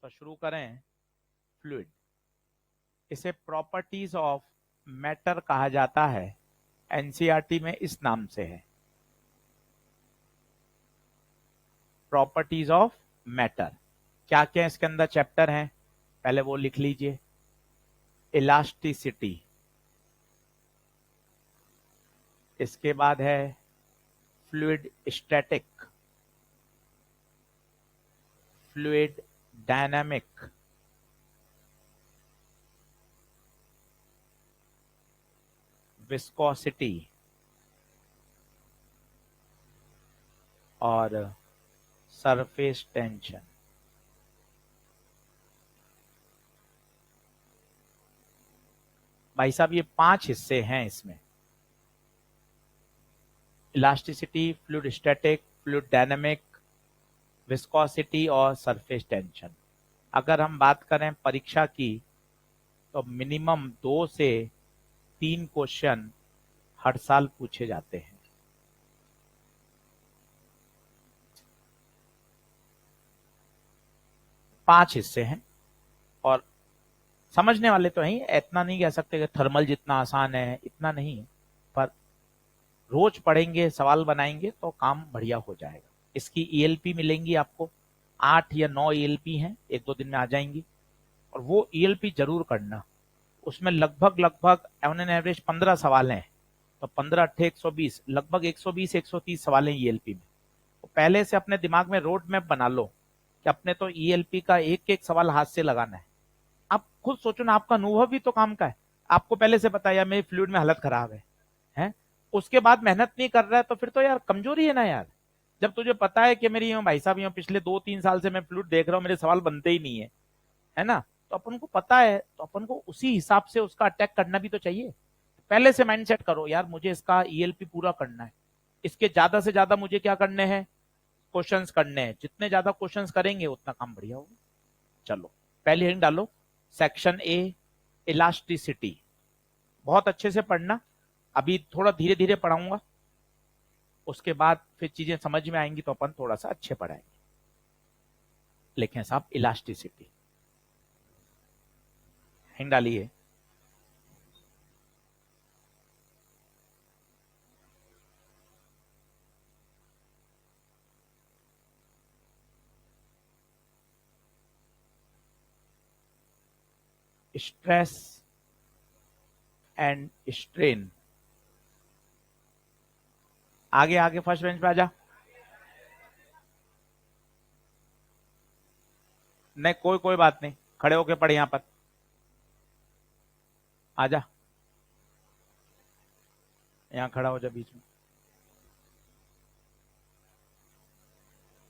तो शुरू करें। फ्लूइड, इसे प्रॉपर्टीज ऑफ मैटर कहा जाता है। एनसीईआरटी में इस नाम से है, प्रॉपर्टीज ऑफ मैटर। क्या क्या इसके अंदर चैप्टर हैं, पहले वो लिख लीजिए। इलास्टिसिटी, इसके बाद है fluid static, fluid dynamic, viscosity और सरफेस टेंशन। भाई साहब ये 5 हिस्से हैं इसमें, elasticity, fluid static, fluid dynamic, viscosity और सरफेस टेंशन। अगर हम बात करें परीक्षा की तो मिनिमम 2 से 3 क्वेश्चन हर साल पूछे जाते हैं। पांच हिस्से हैं और समझने वाले तो हैं, इतना नहीं कह सकते कि थर्मल जितना आसान है, इतना नहीं है, पर रोज पढ़ेंगे, सवाल बनाएंगे तो काम बढ़िया हो जाएगा। इसकी ईएलपी मिलेंगी आपको, 8 या 9 ईएलपी हैं, 1-2 दिन में आ जाएंगी। और वो ईएलपी जरूर करना, उसमें लगभग ऑन एन एवरेज 15 सवाल हैं, तो 15 अट्ठे 120, लगभग 120-130 सवाल हैं ईएलपी में। तो पहले से अपने दिमाग में रोड मैप बना लो कि अपने तो ईएलपी का एक एक सवाल हाथ से लगाना है। आप खुद सोचो ना, आपका अनुभव भी तो काम का है। आपको पहले से पता है यार मेरी फ्लूइड में हालत खराब है? उसके बाद मेहनत नहीं कर रहा है तो फिर तो यार कमजोरी है ना यार। जब तुझे पता है कि मेरी भाई साहब यहाँ पिछले 2-3 साल से मैं फ्लूइड देख रहा हूँ, मेरे सवाल बनते ही नहीं है ना, तो अपन को पता है तो अपन को उसी हिसाब से उसका अटैक करना भी तो चाहिए। पहले से माइंडसेट करो यार मुझे इसका ईएलपी पूरा करना है, इसके ज्यादा से ज्यादा मुझे क्या करने हैं, क्वेश्चंस करने हैं। जितने ज्यादा क्वेश्चंस करेंगे उतना काम बढ़िया होगा। चलो पहले हेडिंग डालो, सेक्शन ए, इलास्टिसिटी। बहुत अच्छे से पढ़ना, अभी थोड़ा धीरे धीरे पढ़ाऊंगा, उसके बाद फिर चीजें समझ में आएंगी तो अपन थोड़ा सा अच्छे पढ़ाएंगे। लेकिन साहब इलास्टिसिटी हेडिंग डालिए, स्ट्रेस एंड स्ट्रेन। आगे आगे फर्स्ट बेंच पे आजा। नहीं कोई कोई बात नहीं, खड़े होके पढ़ यहां पर, आजा यहां खड़ा हो जा बीच में।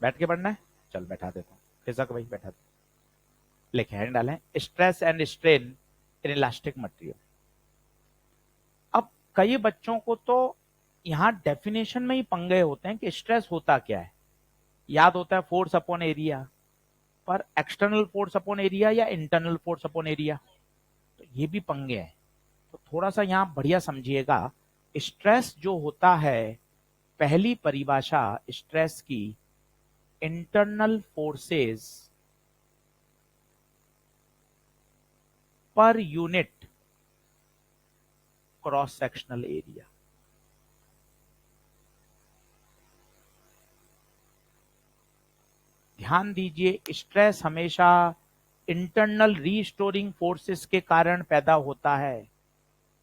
बैठ के पढ़ना है, चल बैठा देता हूं, खिसक भाई बैठा दे। लिखे हैं डालें, stress and strain in elastic material. अब कई बच्चों को तो यहां डेफिनेशन में ही पंगे होते हैं कि स्ट्रेस होता क्या है। याद होता है फोर्स अपॉन एरिया, पर एक्सटर्नल फोर्स अपॉन एरिया या इंटरनल फोर्स अपॉन एरिया, तो ये भी पंगे हैं। तो थोड़ा सा यहां बढ़िया समझिएगा। स्ट्रेस जो होता है, पहली परिभाषा स्ट्रेस की, internal forces per unit cross sectional area. ध्यान दीजिए, स्ट्रेस हमेशा इंटरनल रीस्टोरिंग फोर्सेस के कारण पैदा होता है,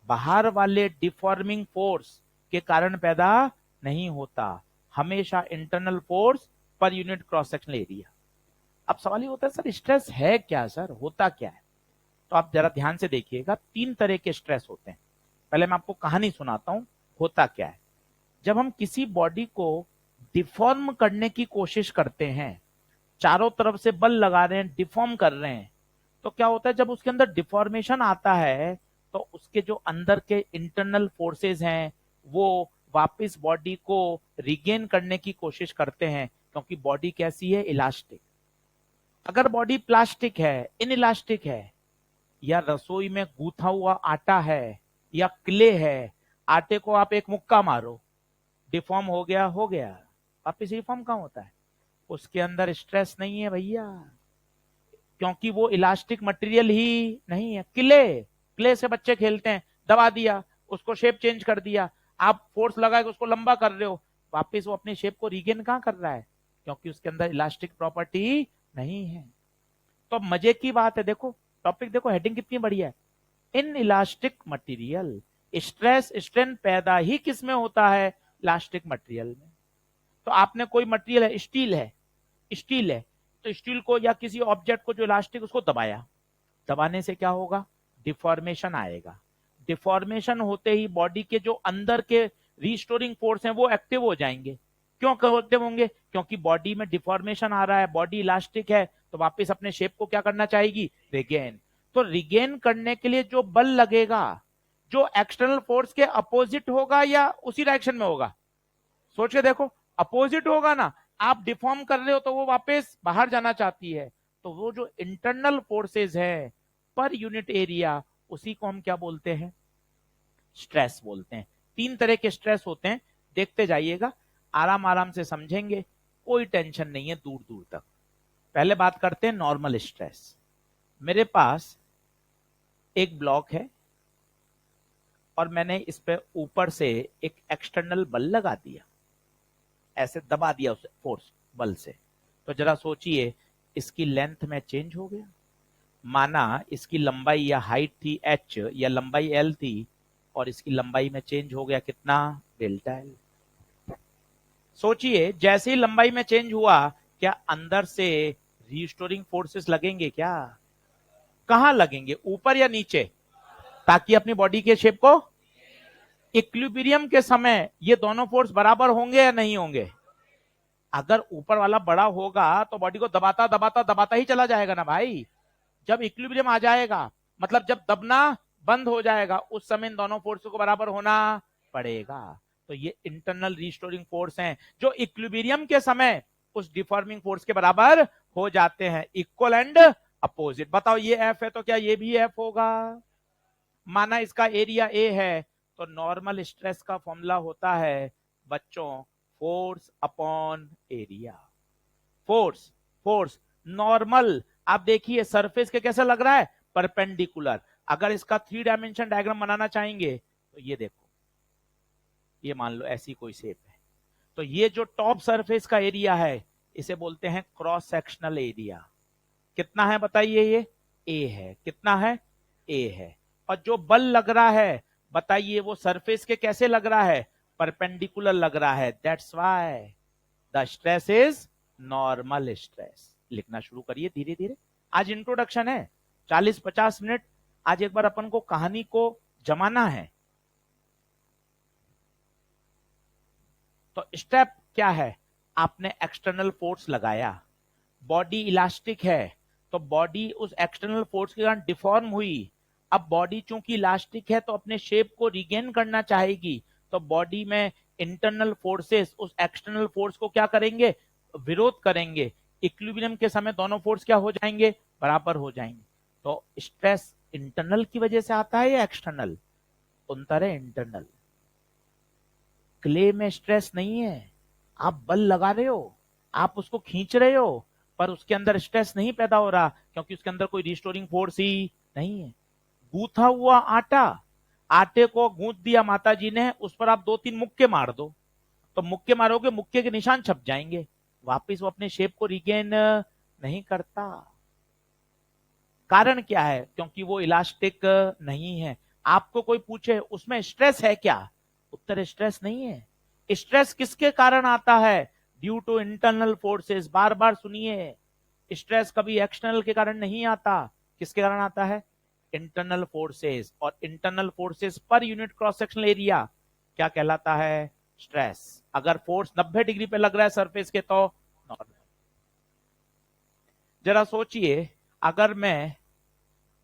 बाहर वाले डिफॉर्मिंग फोर्स के कारण पैदा नहीं होता। हमेशा internal force per unit cross sectional area. अब सवाल ये होता है सर स्ट्रेस है क्या, सर होता क्या है? तो आप जरा ध्यान से देखिएगा, 3 तरह के स्ट्रेस होते हैं। पहले मैं आपको कहानी सुनाता हूं, होता क्या है। जब हम किसी बॉडी को डिफॉर्म करने की कोशिश करते हैं, चारों तरफ से बल लगा रहे हैं, डिफॉर्म कर रहे हैं, तो क्या होता है जब उसके अंदर डिफॉर्मेशन आता है तो उसके जो अंदर के इंटरनल फोर्सेस हैं वो वापस बॉडी को रिगेन करने की कोशिश करते हैं, क्योंकि बॉडी कैसी है, इलास्टिक। अगर बॉडी प्लास्टिक है, इनइलास्टिक है, या रसोई में गूथा हुआ आटा है या क्ले है, आटे को आप एक मुक्का मारो, डिफॉर्म हो गया, हो गया, वापिस रिफॉर्म कहां होता है? उसके अंदर स्ट्रेस नहीं है भैया, क्योंकि वो इलास्टिक मटेरियल ही नहीं है। क्ले से बच्चे खेलते हैं, दबा दिया, उसको शेप चेंज कर दिया, आप फोर्स लगा के उसको लंबा कर रहे हो, वापस वो अपनी शेप को रीगेन कहां कर रहा है, क्योंकि उसके अंदर इलास्टिक प्रॉपर्टी नहीं है। तो मजे की बात है, देखो टॉपिक, देखो हेडिंग कितनी बढ़िया है, in elastic material. Stress strain पैदा ही किस में होता है, इलास्टिक मटेरियल में। तो आपने कोई मटेरियल है, स्टील है, तो स्टील को या किसी ऑब्जेक्ट को जो इलास्टिक, उसको दबाया, दबाने से क्या होगा, डिफॉर्मेशन आएगा। डिफॉर्मेशन होते ही बॉडी के जो अंदर के रिस्टोरिंग फोर्स हैं वो एक्टिव हो जाएंगे। क्यों एक्टिव होंगे, क्योंकि बॉडी में डिफॉर्मेशन आ रहा है, बॉडी इलास्टिक है, तो वापस अपने शेप को क्या करना चाहेगी, रिगेन। तो रिगेन करने के लिए जो बल लगेगा, जो एक्सटर्नल फोर्स के अपोजिट होगा या उसी डायरेक्शन में होगा, सोच के देखो, अपोजिट होगा ना, आप डिफॉर्म कर रहे हो तो वो वापस बाहर जाना चाहती है। तो वो जो इंटरनल फोर्सेस है पर यूनिट एरिया, उसी को हम क्या बोलते हैं, स्ट्रेस बोलते हैं। 3 तरह के स्ट्रेस होते हैं, देखते जाइएगा, आराम आराम से समझेंगे, कोई टेंशन नहीं है दूर दूर तक। पहले बात करते हैं नॉर्मल स्ट्रेस। मेरे पास एक ब्लॉक है और मैंने इस पे ऊपर से एक एक्सटर्नल बल लगा दिया, ऐसे दबा दिया उसे फोर्स बल से। तो जरा सोचिए, इसकी लेंथ में चेंज हो गया, माना इसकी लंबाई या हाइट थी h या लंबाई l थी, और इसकी लंबाई में चेंज हो गया कितना, डेल्टा l। सोचिए जैसे ही लंबाई में चेंज हुआ, क्या अंदर से रिस्टोरिंग फोर्सेस लगेंगे क्या, कहां लगेंगे, ऊपर या नीचे, ताकि अपनी बॉडी के शेप को, इक्विलिब्रियम के समय ये दोनों फोर्स बराबर होंगे या नहीं होंगे। अगर ऊपर वाला बड़ा होगा तो बॉडी को दबाता दबाता दबाता ही चला जाएगा ना भाई। जब इक्विलिब्रियम आ जाएगा, मतलब जब दबना बंद हो जाएगा, उस समय इन दोनों फोर्स को बराबर होना पड़ेगा। तो ये इंटरनल रिस्टोरिंग फोर्स हैं जो इक्विलिब्रियम के समय उस डिफॉर्मिंग फोर्स के बराबर हो जाते हैं, इक्वल एंड अपोजिट। बताओ ये एफ है तो क्या ये भी एफ होगा, माना इसका एरिया ए है, तो नॉर्मल स्ट्रेस का फॉर्मूला होता है बच्चों, force upon area. Force, force normal, आप देखिए सरफेस के कैसे लग रहा है, परपेंडिकुलर। अगर इसका 3 डायमेंशन डायग्राम बनाना चाहेंगे तो ये देखो, ये मान लो ऐसी कोई शेप है, तो ये जो टॉप सरफेस का एरिया है इसे बोलते हैं क्रॉस सेक्शनल एरिया। कितना है बताइए, ये ए है, कितना है, ए है। और जो बल लग रहा है बताइए, वो सरफेस के कैसे लग रहा है, परपेंडिकुलर लग रहा है। That's why the stress is normal stress. लिखना शुरू करिए धीरे धीरे। आज इंट्रोडक्शन है, 40-50 मिनट, आज एक बार अपन को कहानी को जमाना है। तो स्टेप क्या है, आपने एक्सटर्नल फोर्स लगाया, बॉडी इलास्टिक है, तो बॉडी उस एक्सटर्नल फोर्स के कारण डिफॉर्म हुई। अब बॉडी चूंकि इलास्टिक है तो अपने शेप को रिगेन करना चाहेगी, तो बॉडी में इंटरनल फोर्सेस उस एक्सटर्नल फोर्स को क्या करेंगे, विरोध करेंगे। इक्विलिब्रियम के समय दोनों फोर्स क्या हो जाएंगे, बराबर हो जाएंगे। तो स्ट्रेस इंटरनल की वजह से आता है या एक्सटर्नल, उत्तर है इंटरनल। क्ले में स्ट्रेस नहीं है, आप बल लगा रहे हो, आप उसको खींच रहे हो, पर उसके अंदर स्ट्रेस नहीं पैदा हो रहा, क्योंकि उसके अंदर कोई रिस्टोरिंग फोर्स ही नहीं है। गूथा हुआ आटा, आटे को गूंथ दिया माता जी ने, उस पर आप 2-3 मुक्के मार दो, तो मुक्के मारोगे, मुक्के के निशान छप जाएंगे, वापिस वो अपने शेप को रिगेन नहीं करता। कारण क्या है, क्योंकि वो इलास्टिक नहीं है। आपको कोई पूछे उसमें स्ट्रेस है क्या, उत्तर स्ट्रेस नहीं है। स्ट्रेस किसके कारण आता है, ड्यू टू इंटरनल फोर्सेस। बार बार सुनिए, स्ट्रेस कभी एक्सटर्नल के कारण नहीं आता, किसके कारण आता है, इंटरनल फोर्सेस। और internal forces per unit cross sectional area क्या कहलाता है, स्ट्रेस। अगर फोर्स 90 डिग्री पे लग रहा है सरफेस के तो नॉर्मल। जरा सोचिए, अगर मैं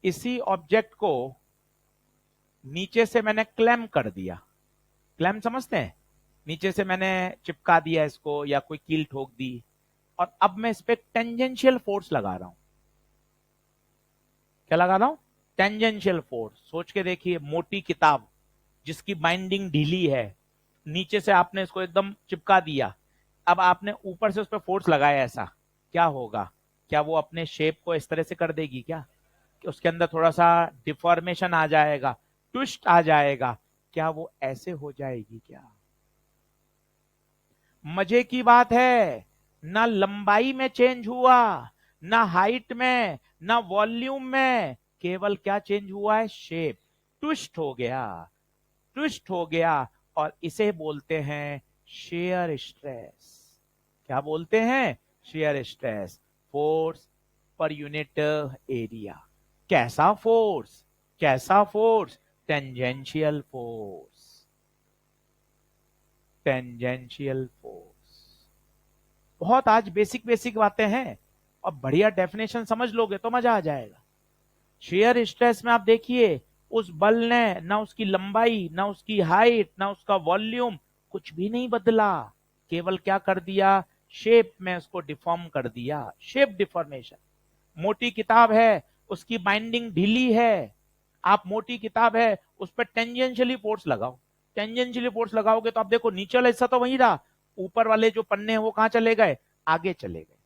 इसी ऑब्जेक्ट को नीचे से मैंने क्लैम कर दिया, क्लैम समझते हैं, नीचे से मैंने चिपका दिया इसको या कोई कील ठोक दी, और अब मैं इस पे टेंजेंशियल फोर्स लगा रहा हूं। क्या लगा रहा हूं, टेंजेंशियल फोर्स। सोच के देखिए, मोटी किताब जिसकी बाइंडिंग ढीली है, नीचे से आपने इसको एकदम चिपका दिया, अब आपने ऊपर से उस पर फोर्स लगाया, ऐसा क्या होगा, क्या वो अपने शेप को इस तरह से कर देगी क्या कि उसके अंदर थोड़ा सा डिफॉर्मेशन आ जाएगा, ट्विस्ट आ जाएगा? क्या वो ऐसे हो जाएगी क्या? मजे की बात है, ना लंबाई में चेंज हुआ, ना हाइट में, ना वॉल्यूम में, केवल क्या चेंज हुआ है? शेप, ट्विस्ट हो गया, ट्विस्ट हो गया। और इसे बोलते हैं शेयर स्ट्रेस। क्या बोलते हैं? Shear stress, force per unit area. कैसा फोर्स? कैसा force? Tangential force, tangential force. बहुत आज बेसिक बेसिक बातें हैं, और बढ़िया डेफिनेशन समझ लोगे तो मजा आ जाएगा। शेयर स्ट्रेस में आप देखिए, उस बल ने ना उसकी लंबाई, ना उसकी हाइट, ना उसका वॉल्यूम, कुछ भी नहीं बदला, केवल क्या कर दिया? शेप में उसको डिफॉर्म कर दिया, शेप डिफॉर्मेशन। मोटी किताब है, उसकी बाइंडिंग ढीली है, आप मोटी किताब है उस पर टेंजेंशियली फोर्स लगाओ, टेंजेंशियली फोर्स लगाओगे तो आप देखो नीचे वाला हिस्सा तो वही रहा, ऊपर वाले जो पन्ने हैं वो कहां चले गए? आगे चले गए।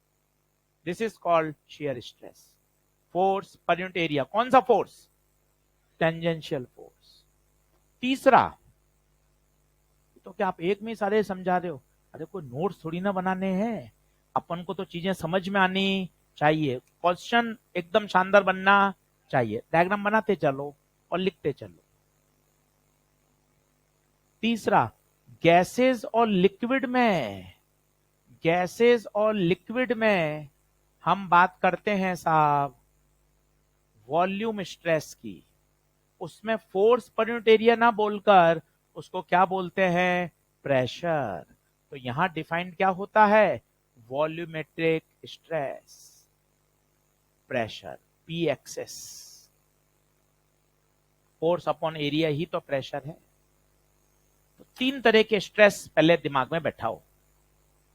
This is called shear stress. Force per unit area. कौन सा फोर्स? Tangential force. तीसरा, तो क्या आप एक में ही सारे समझा रहे हो? अरे कोई नोट्स थोड़ी ना बनाने हैं, अपन को तो चीजें समझ में आनी चाहिए, क्वेश्चन एकदम शानदार बनना चाहिए, डायग्राम बनाते चलो और लिखते चलो। तीसरा, गैसेस और लिक्विड में, गैसेस और लिक्विड में हम बात करते हैं साहब वॉल्यूम स्ट्रेस की। उसमें फोर्स पर यूनिट एरिया ना बोलकर उसको क्या बोलते हैं? प्रेशर। तो यहां डिफाइंड क्या होता है? Volumetric stress, pressure, P excess. Force upon area ही तो प्रेशर है। तो तीन तरह के स्ट्रेस पहले दिमाग में बैठाओ,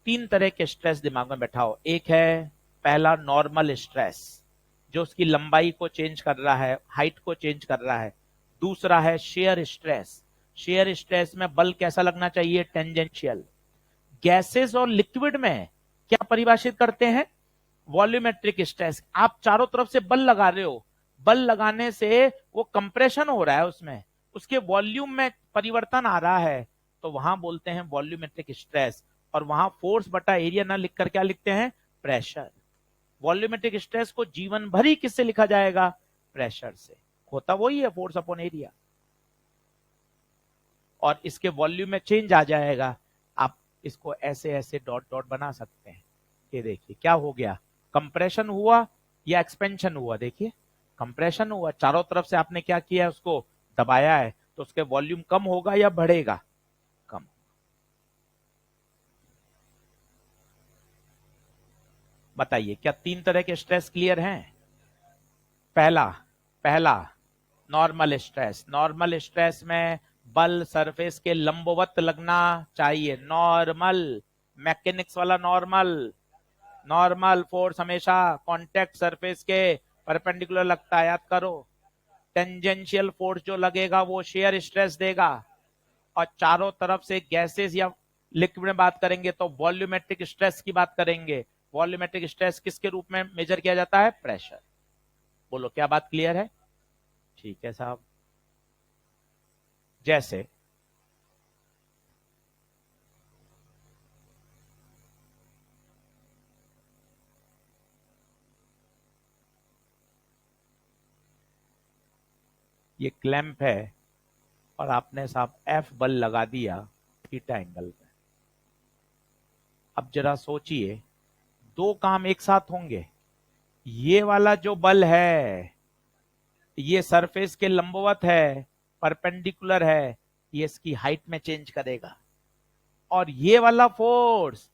तीन तरह के स्ट्रेस दिमाग में बैठाओ। एक है पहला नॉर्मल स्ट्रेस, जो उसकी लंबाई को चेंज कर रहा है, हाइट को चेंज कर रहा है। दूसरा है शेयर स्ट्रेस, शेयर स्ट्रेस में बल कैसा लगना चाहिए? टेंजेंशियल। गैसेस और लिक्विड में क्या परिभाषित करते हैं? Volumetric stress. आप चारों तरफ से बल लगा रहे हो, बल लगाने से वो कंप्रेशन हो रहा है, उसमें उसके वॉल्यूम में परिवर्तन आ रहा है, तो वहां बोलते हैं वॉल्यूमेट्रिक स्ट्रेस। और वहां फोर्स बटा एरिया ना लिखकर क्या लिखते हैं? प्रेशर। वॉल्यूमेट्रिक स्ट्रेस को जीवन भर ही किससे लिखा जाएगा? प्रेशर से। होता वही है, फोर्स अपॉन एरिया। और इसके वॉल्यूम में चेंज आ जाएगा। आप इसको ऐसे ऐसे डॉट डॉट बना सकते हैं। ये देखिए क्या हो गया, कंप्रेशन हुआ या एक्सपेंशन हुआ? देखिए कंप्रेशन हुआ, चारों तरफ से आपने क्या किया? उसको दबाया है, तो उसके वॉल्यूम कम होगा या बढ़ेगा? कम। बताइए क्या तीन तरह के स्ट्रेस क्लियर हैं? पहला, पहला नॉर्मल स्ट्रेस। नॉर्मल स्ट्रेस में बल सरफेस के लंबवत लगना चाहिए, नॉर्मल, मैकेनिक्स वाला नॉर्मल। नॉर्मल फोर्स हमेशा कांटेक्ट सरफेस के परपेंडिकुलर लगता है, याद करो। टेंजेंशियल फोर्स जो लगेगा वो शेयर स्ट्रेस देगा। और चारों तरफ से गैसेस या लिक्विड में बात करेंगे तो वॉल्यूमेट्रिक स्ट्रेस की बात करेंगे। वॉल्यूमेट्रिक स्ट्रेस किसके रूप में मेजर किया जाता है? प्रेशर। बोलो क्या बात क्लियर है? ठीक है साहब। जैसे ये क्लैंप है और आपने साहब एफ बल लगा दिया थीटा एंगल में। अब जरा सोचिए, दो काम एक साथ होंगे। ये वाला जो बल है ये सरफेस के लंबवत है, परपेंडिकुलर है, ये इसकी हाइट में चेंज करेगा। और ये वाला फोर्स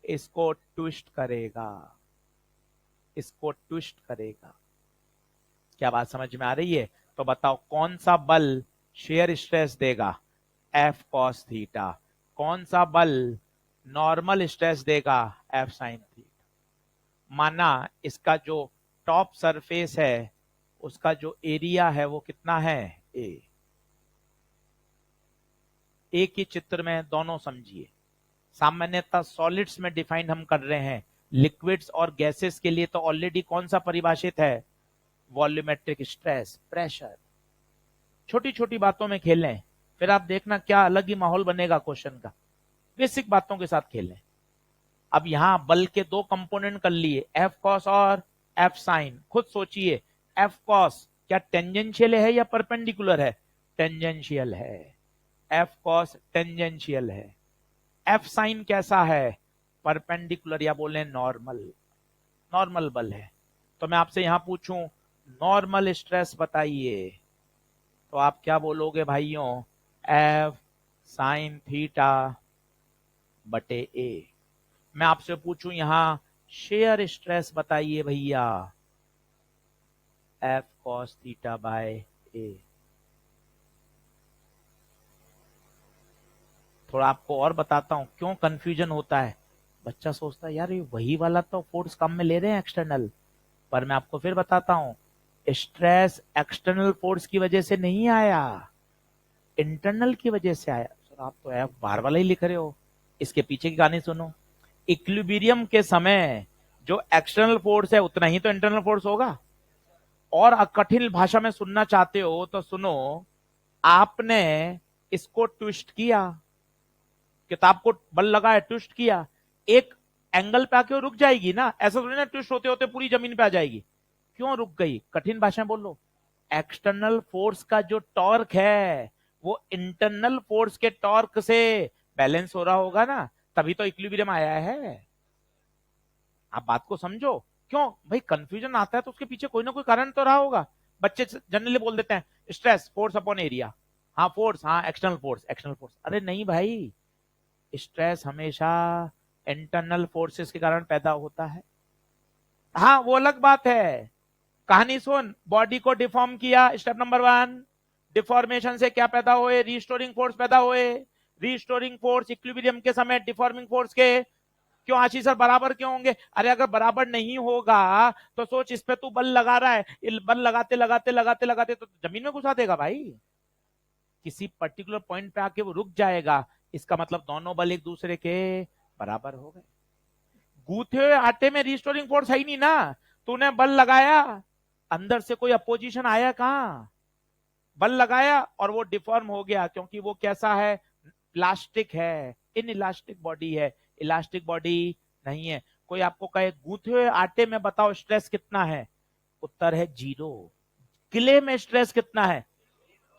इसको ट्विस्ट करेगा, इसको ट्विस्ट करेगा। क्या बात समझ में आ रही है? तो बताओ कौन सा बल शेयर स्ट्रेस देगा? F cos theta. कौन सा बल नॉर्मल स्ट्रेस देगा? F sine theta. माना इसका जो टॉप सरफेस है उसका जो एरिया है वो कितना है? ए। एक ही चित्र में दोनों समझिए। सामान्यतः सॉलिड्स में डिफाइन हम कर रहे हैं, लिक्विड्स और गैसेस के लिए तो ऑलरेडी कौन सा परिभाषित है, वॉल्यूमेट्रिक स्ट्रेस, प्रेशर। छोटी छोटी बातों में खेलें, फिर आप देखना क्या अलग ही माहौल बनेगा क्वेश्चन का। बेसिक बातों के साथ खेलें। अब यहां बल के दो कंपोनेंट कर लिए, एफ कॉस और एफ साइन। खुद सोचिए, एफ कॉस क्या टेंजेंशियल है या परपेंडिकुलर है? टेंजेंशियल है। एफ कॉस टेंजेंशियल है। एफ साइन कैसा है? परपेंडिकुलर या बोले नॉर्मल, नॉर्मल बल है। तो मैं आपसे यहां पूछूं नॉर्मल स्ट्रेस बताइए, तो आप क्या बोलोगे भाइयों? एफ साइन थीटा बटे ए। मैं आपसे पूछूं यहां शेयर स्ट्रेस बताइए भैया, एफ कॉस थीटा बाय ए। थोड़ा आपको और बताता हूं क्यों कंफ्यूजन होता है। बच्चा सोचता है यार ये वही वाला तो फोर्स कम में ले रहे हैं एक्सटर्नल, पर मैं आपको फिर बताता हूं, स्ट्रेस एक्सटर्नल फोर्स की वजह से नहीं आया, इंटरनल की वजह से आया। सर आप तो एफ बार वाला ही लिख रहे हो, इसके पीछे की कहानी सुनो। इक्विलिब्रियम के समय जो एक्सटर्नल फोर्स है उतना ही तो इंटरनल फोर्स होगा। और कठिन भाषा में सुनना चाहते हो तो सुनो, आपने इसको ट्विस्ट किया, किताब को बल लगाया, ट्विस्ट किया, एक एंगल पे आके वो रुक जाएगी ना, ऐसा थोड़ी ना ट्विस्ट होते होते पूरी जमीन पे आ जाएगी। क्यों रुक गई? कठिन भाषा में बोलो, एक्सटर्नल फोर्स का जो टॉर्क है वो इंटरनल फोर्स के टॉर्क से बैलेंस हो रहा होगा ना, तभी तो इक्विलिब्रियम आया है। आप बात को समझो। क्यों भाई कंफ्यूजन आता है तो उसके पीछे कोई ना कोई कारण तो रहा होगा। बच्चे जनरली बोल देते हैं स्ट्रेस फोर्स अपॉन एरिया, हाँ फोर्स, हाँ एक्सटर्नल फोर्स, एक्सटर्नल फोर्स। अरे नहीं भाई, स्ट्रेस हमेशा इंटरनल फोर्सेस के कारण पैदा होता है। हाँ वो अलग बात है। कहानी सुन, बॉडी को डिफॉर्म किया, स्टेप नंबर 1, डिफॉर्मेशन से क्या पैदा हुए? रिस्टोरिंग फोर्स पैदा हुए। रिस्टोरिंग फोर्स इक्विलिब्रियम के समय डिफॉर्मिंग फोर्स के। क्यों आशीष सर बराबर क्यों होंगे? अरे अगर बराबर नहीं होगा तो सोच, इस पे तू बल लगा रहा है, बल लगाते लगाते लगाते लगाते तो जमीन में घुसा देगा भाई। किसी पर्टिकुलर पॉइंट पे आके वो रुक जाएगा, इसका मतलब दोनों बल एक दूसरे के बराबर हो गए। गूथे हुए आटे में रिस्टोरिंग फोर्स है ही नहीं ना, तूने बल लगाया, अंदर से कोई अपोजिशन आया कहां? बल लगाया और वो डिफॉर्म हो गया, क्योंकि वो कैसा है? प्लास्टिक है, इन इलास्टिक बॉडी है, इलास्टिक बॉडी नहीं है। कोई आपको कहे गूंथे हुए आटे में बताओ स्ट्रेस कितना है, उत्तर है 0। क्ले में स्ट्रेस कितना है?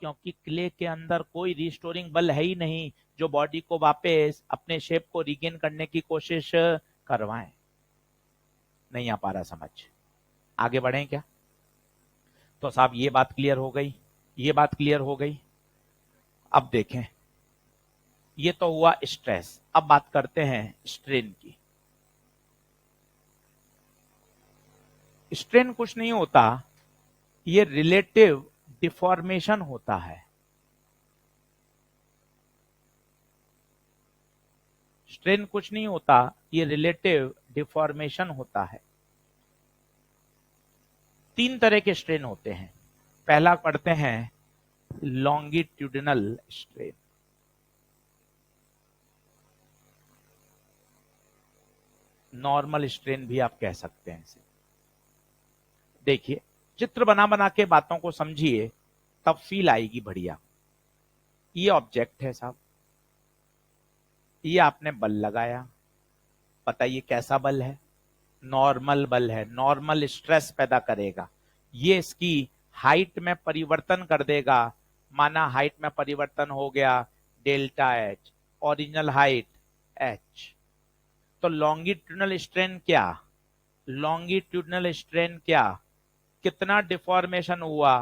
क्योंकि क्ले के अंदर कोई रिस्टोरिंग बल है ही नहीं जो बॉडी को वापस अपने शेप को रिगेन करने की कोशिश करवाए। नहीं आ पा रहा समझ? आगे बढ़े क्या? तो साहब ये बात क्लियर हो गई, ये बात क्लियर हो गई। अब देखें, ये तो हुआ स्ट्रेस, अब बात करते हैं स्ट्रेन की। स्ट्रेन कुछ नहीं होता, ये रिलेटिव डिफॉर्मेशन होता है। स्ट्रेन कुछ नहीं होता, ये रिलेटिव डिफॉर्मेशन होता है। 3 तरह के स्ट्रेन होते हैं। पहला पढ़ते हैं लॉन्गिट्यूडिनल स्ट्रेन। नॉर्मल स्ट्रेन भी आप कह सकते हैं इसे। देखिए, चित्र बना बना के बातों को समझिए, तब फील आएगी बढ़िया। ये ऑब्जेक्ट है साहब, ये आपने बल लगाया, बताइए कैसा बल है? नॉर्मल बल है, नॉर्मल स्ट्रेस पैदा करेगा। ये इसकी हाइट में परिवर्तन कर देगा। माना हाइट में परिवर्तन हो गया delta H, original height H. तो लॉन्गिट्यूडनल स्ट्रेन क्या? लॉन्गिट्यूडनल स्ट्रेन क्या? कितना डिफॉर्मेशन हुआ?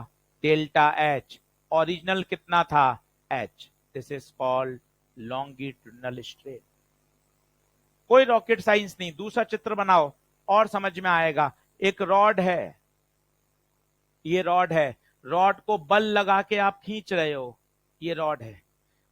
Delta H. ओरिजिनल कितना था? H. This is called longitudinal strain. कोई रॉकेट साइंस नहीं, दूसरा चित्र बनाओ और समझ में आएगा। एक रॉड है, ये रॉड है, रॉड को बल लगा के आप खींच रहे हो, ये रॉड है,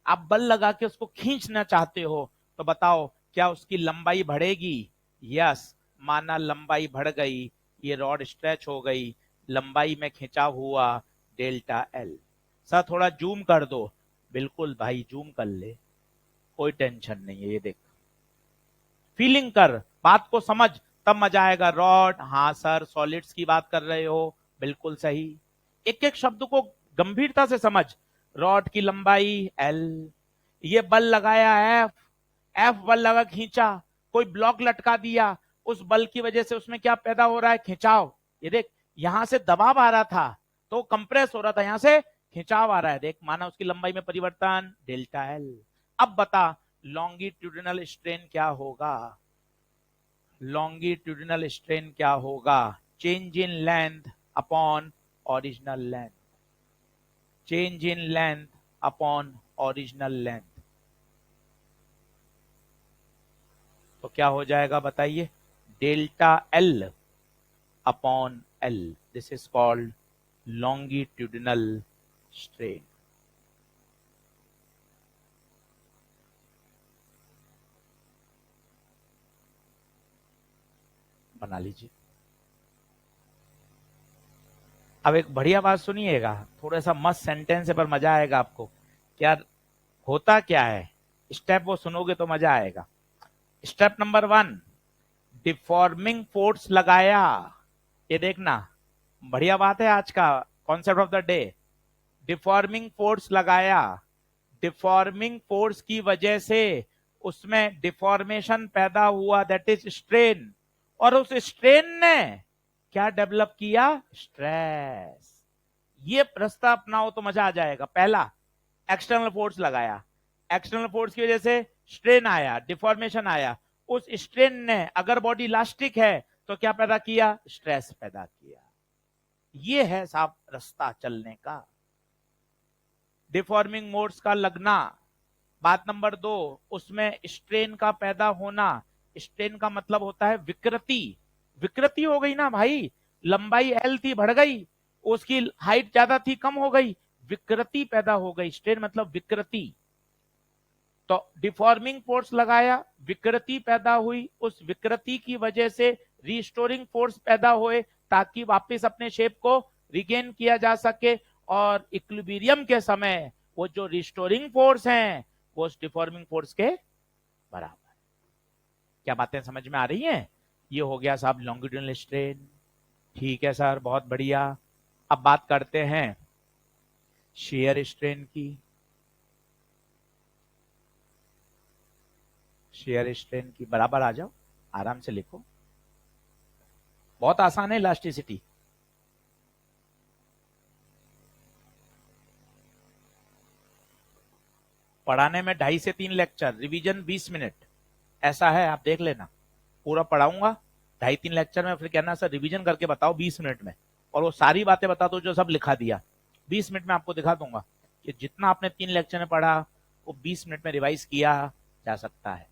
आप बल लगा के उसको खींचना चाहते हो, तो बताओ क्या उसकी लंबाई बढ़ेगी? यस। माना लंबाई बढ़ गई, ये रॉड स्ट्रेच हो गई, लंबाई में खिंचाव हुआ डेल्टा एल। सर थोड़ा जूम कर दो। बिल्कुल भाई जूम कर ले, कोई टेंशन नहीं है। ये देख, फीलिंग कर, बात को समझ, तब मजा आएगा। रॉड, हाँ सर सॉलिड्स की बात कर रहे हो, बिल्कुल सही। एक एक शब्द को गंभीरता से समझ। रॉड की लंबाई एल, ये बल लगाया एफ, एफ बल लगा खींचा, कोई ब्लॉक लटका दिया, उस बल की वजह से उसमें क्या पैदा हो रहा है, खिंचाव। ये देख, यहां से दबाव आ रहा था तो कंप्रेस हो रहा था, यहां से खिंचाव आ रहा है, देख माना उसकी लंबाई में परिवर्तन डेल्टा एल। अब बता लॉन्गिट्यूडिनल स्ट्रेन क्या होगा, लॉन्गिट्यूडिनल स्ट्रेन क्या होगा, change in length upon original length, change in length upon original length. तो क्या हो जाएगा बताइए, delta L upon L, this is called longitudinal strain. बना लीजिए। अब एक बढ़िया बात सुनिएगा, थोड़ा सा मस्त सेंटेंस है पर मजा आएगा आपको। क्या होता क्या है, स्टेप वो सुनोगे तो मजा आएगा। स्टेप नंबर 1, डिफॉर्मिंग फोर्स लगाया। ये देखना, बढ़िया बात है आज का concept of the day. Deforming force लगाया, डिफॉर्मिंग फोर्स की वजह से उसमें डिफॉर्मेशन पैदा हुआ, दैट इज स्ट्रेन, और उस स्ट्रेन ने क्या डेवलप किया, स्ट्रेस। ये रास्ता अपनाओ तो मजा आ जाएगा। पहला, एक्सटर्नल फोर्स लगाया, एक्सटर्नल फोर्स की वजह से स्ट्रेन आया, डिफॉर्मेशन आया, उस स्ट्रेन ने अगर बॉडी इलास्टिक है तो क्या पैदा किया, स्ट्रेस पैदा किया। ये है साहब रास्ता चलने का, डिफॉर्मिंग मोड्स का लगना। बात नंबर 2, उसमें स्ट्रेन का पैदा होना। स्ट्रेन का मतलब होता है विकृति, विकृति हो गई ना भाई, लंबाई एल थी बढ़ गई, उसकी हाइट ज्यादा थी कम हो गई, विकृति पैदा हो गई। स्ट्रेन मतलब विकृति। तो डिफॉर्मिंग फोर्स लगाया, विकृति पैदा हुई, उस विकृति की वजह से रिस्टोरिंग फोर्स पैदा हुए ताकि वापस अपने शेप को रिगेन किया जा सके, और इक्विलिब्रियम के समय वो जो रिस्टोरिंग फोर्स हैं वो उस डिफॉर्मिंग फोर्स के बराबर। क्या बातें समझ में आ रही हैं? ये हो गया साहब लॉन्गिट्यूडिनल स्ट्रेन। ठीक है सर, बहुत बढ़िया। अब बात करते हैं शेयर स्ट्रेन की। शेयर स्ट्रेन की बराबर आ जाओ, आराम से लिखो, बहुत आसान है इलास्टिसिटी। पढ़ाने में 2.5 से 3 लेक्चर, रिवीजन 20 मिनट, ऐसा है, आप देख लेना। पूरा पढ़ाऊंगा 2.5-3 लेक्चर में, फिर कहना सर रिवीजन करके बताओ 20 मिनट में, और वो सारी बातें बता दो जो सब लिखा दिया। 20 मिनट में आपको दिखा दूंगा कि जितना आपने 3 लेक्चर में पढ़ा वो 20 मिनट में रिवाइज किया जा सकता है।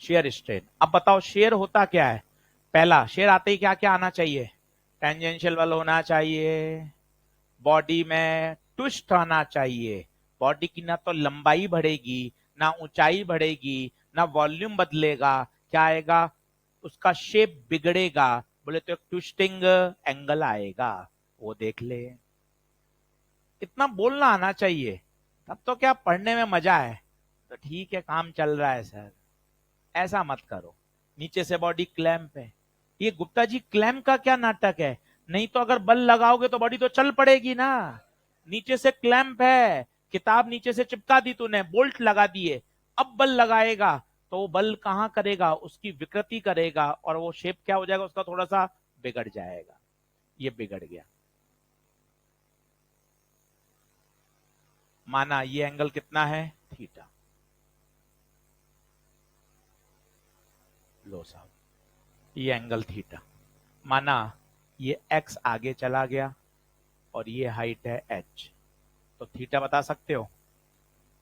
शेयर स्ट्रेन, अब बताओ शेयर होता क्या है। पहला, शेयर आते ही क्या क्या आना चाहिए, टेंजेंशियल बल होना चाहिए, बॉडी में ट्विस्ट आना चाहिए, बॉडी की ना तो लंबाई बढ़ेगी ना ऊंचाई बढ़ेगी ना वॉल्यूम बदलेगा, क्या आएगा, उसका शेप बिगड़ेगा, बोले तो एक ट्विस्टिंग एंगल आएगा, वो देख ले। इतना बोलना आना चाहिए, तब तो क्या पढ़ने में मजा है। तो ठीक है काम चल रहा है सर, ऐसा मत करो। नीचे से बॉडी क्लैंप है, ये गुप्ता जी क्लैंप का क्या नाटक है, नहीं तो अगर बल लगाओगे तो बॉडी तो चल पड़ेगी ना। नीचे से क्लैंप है, किताब नीचे से चिपका दी तूने, बोल्ट लगा दिए, अब बल लगाएगा तो वो बल कहां करेगा, उसकी विकृति करेगा, और वो शेप क्या हो जाएगा उसका, थोड़ा सा बिगड़ जाएगा। ये बिगड़ गया, माना ये एंगल कितना है, थीटा। लो साहब, ये एंगल थीटा, माना ये एक्स आगे चला गया और ये हाइट है एच, तो थीटा बता सकते हो,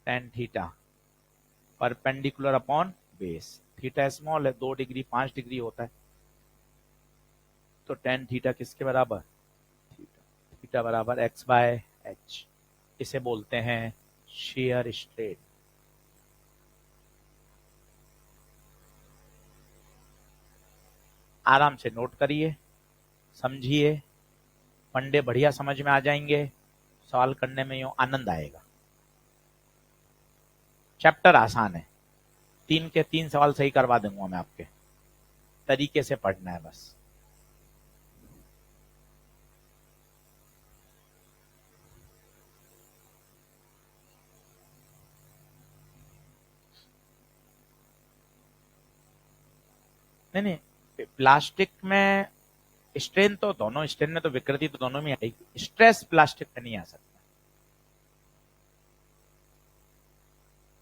tan theta perpendicular upon base. Theta small है, 2 डिग्री 5 डिग्री होता है, तो टेन थीटा किसके बराबर, थीटा, थीटा बराबर एक्स बाय एच। इसे बोलते हैं शेयर स्ट्रेन। आराम से नोट करिए, समझिए, फंडे बढ़िया समझ में आ जाएंगे, सवाल करने में यूं आनंद आएगा। चैप्टर आसान है, 3 के 3 सवाल सही करवा दूंगा मैं आपके, तरीके से पढ़ना है बस। नहीं नहीं, प्लास्टिक में स्ट्रेन तो दोनों, स्ट्रेन में तो विकृति तो दोनों में आएगी, स्ट्रेस प्लास्टिक में नहीं आ सकता।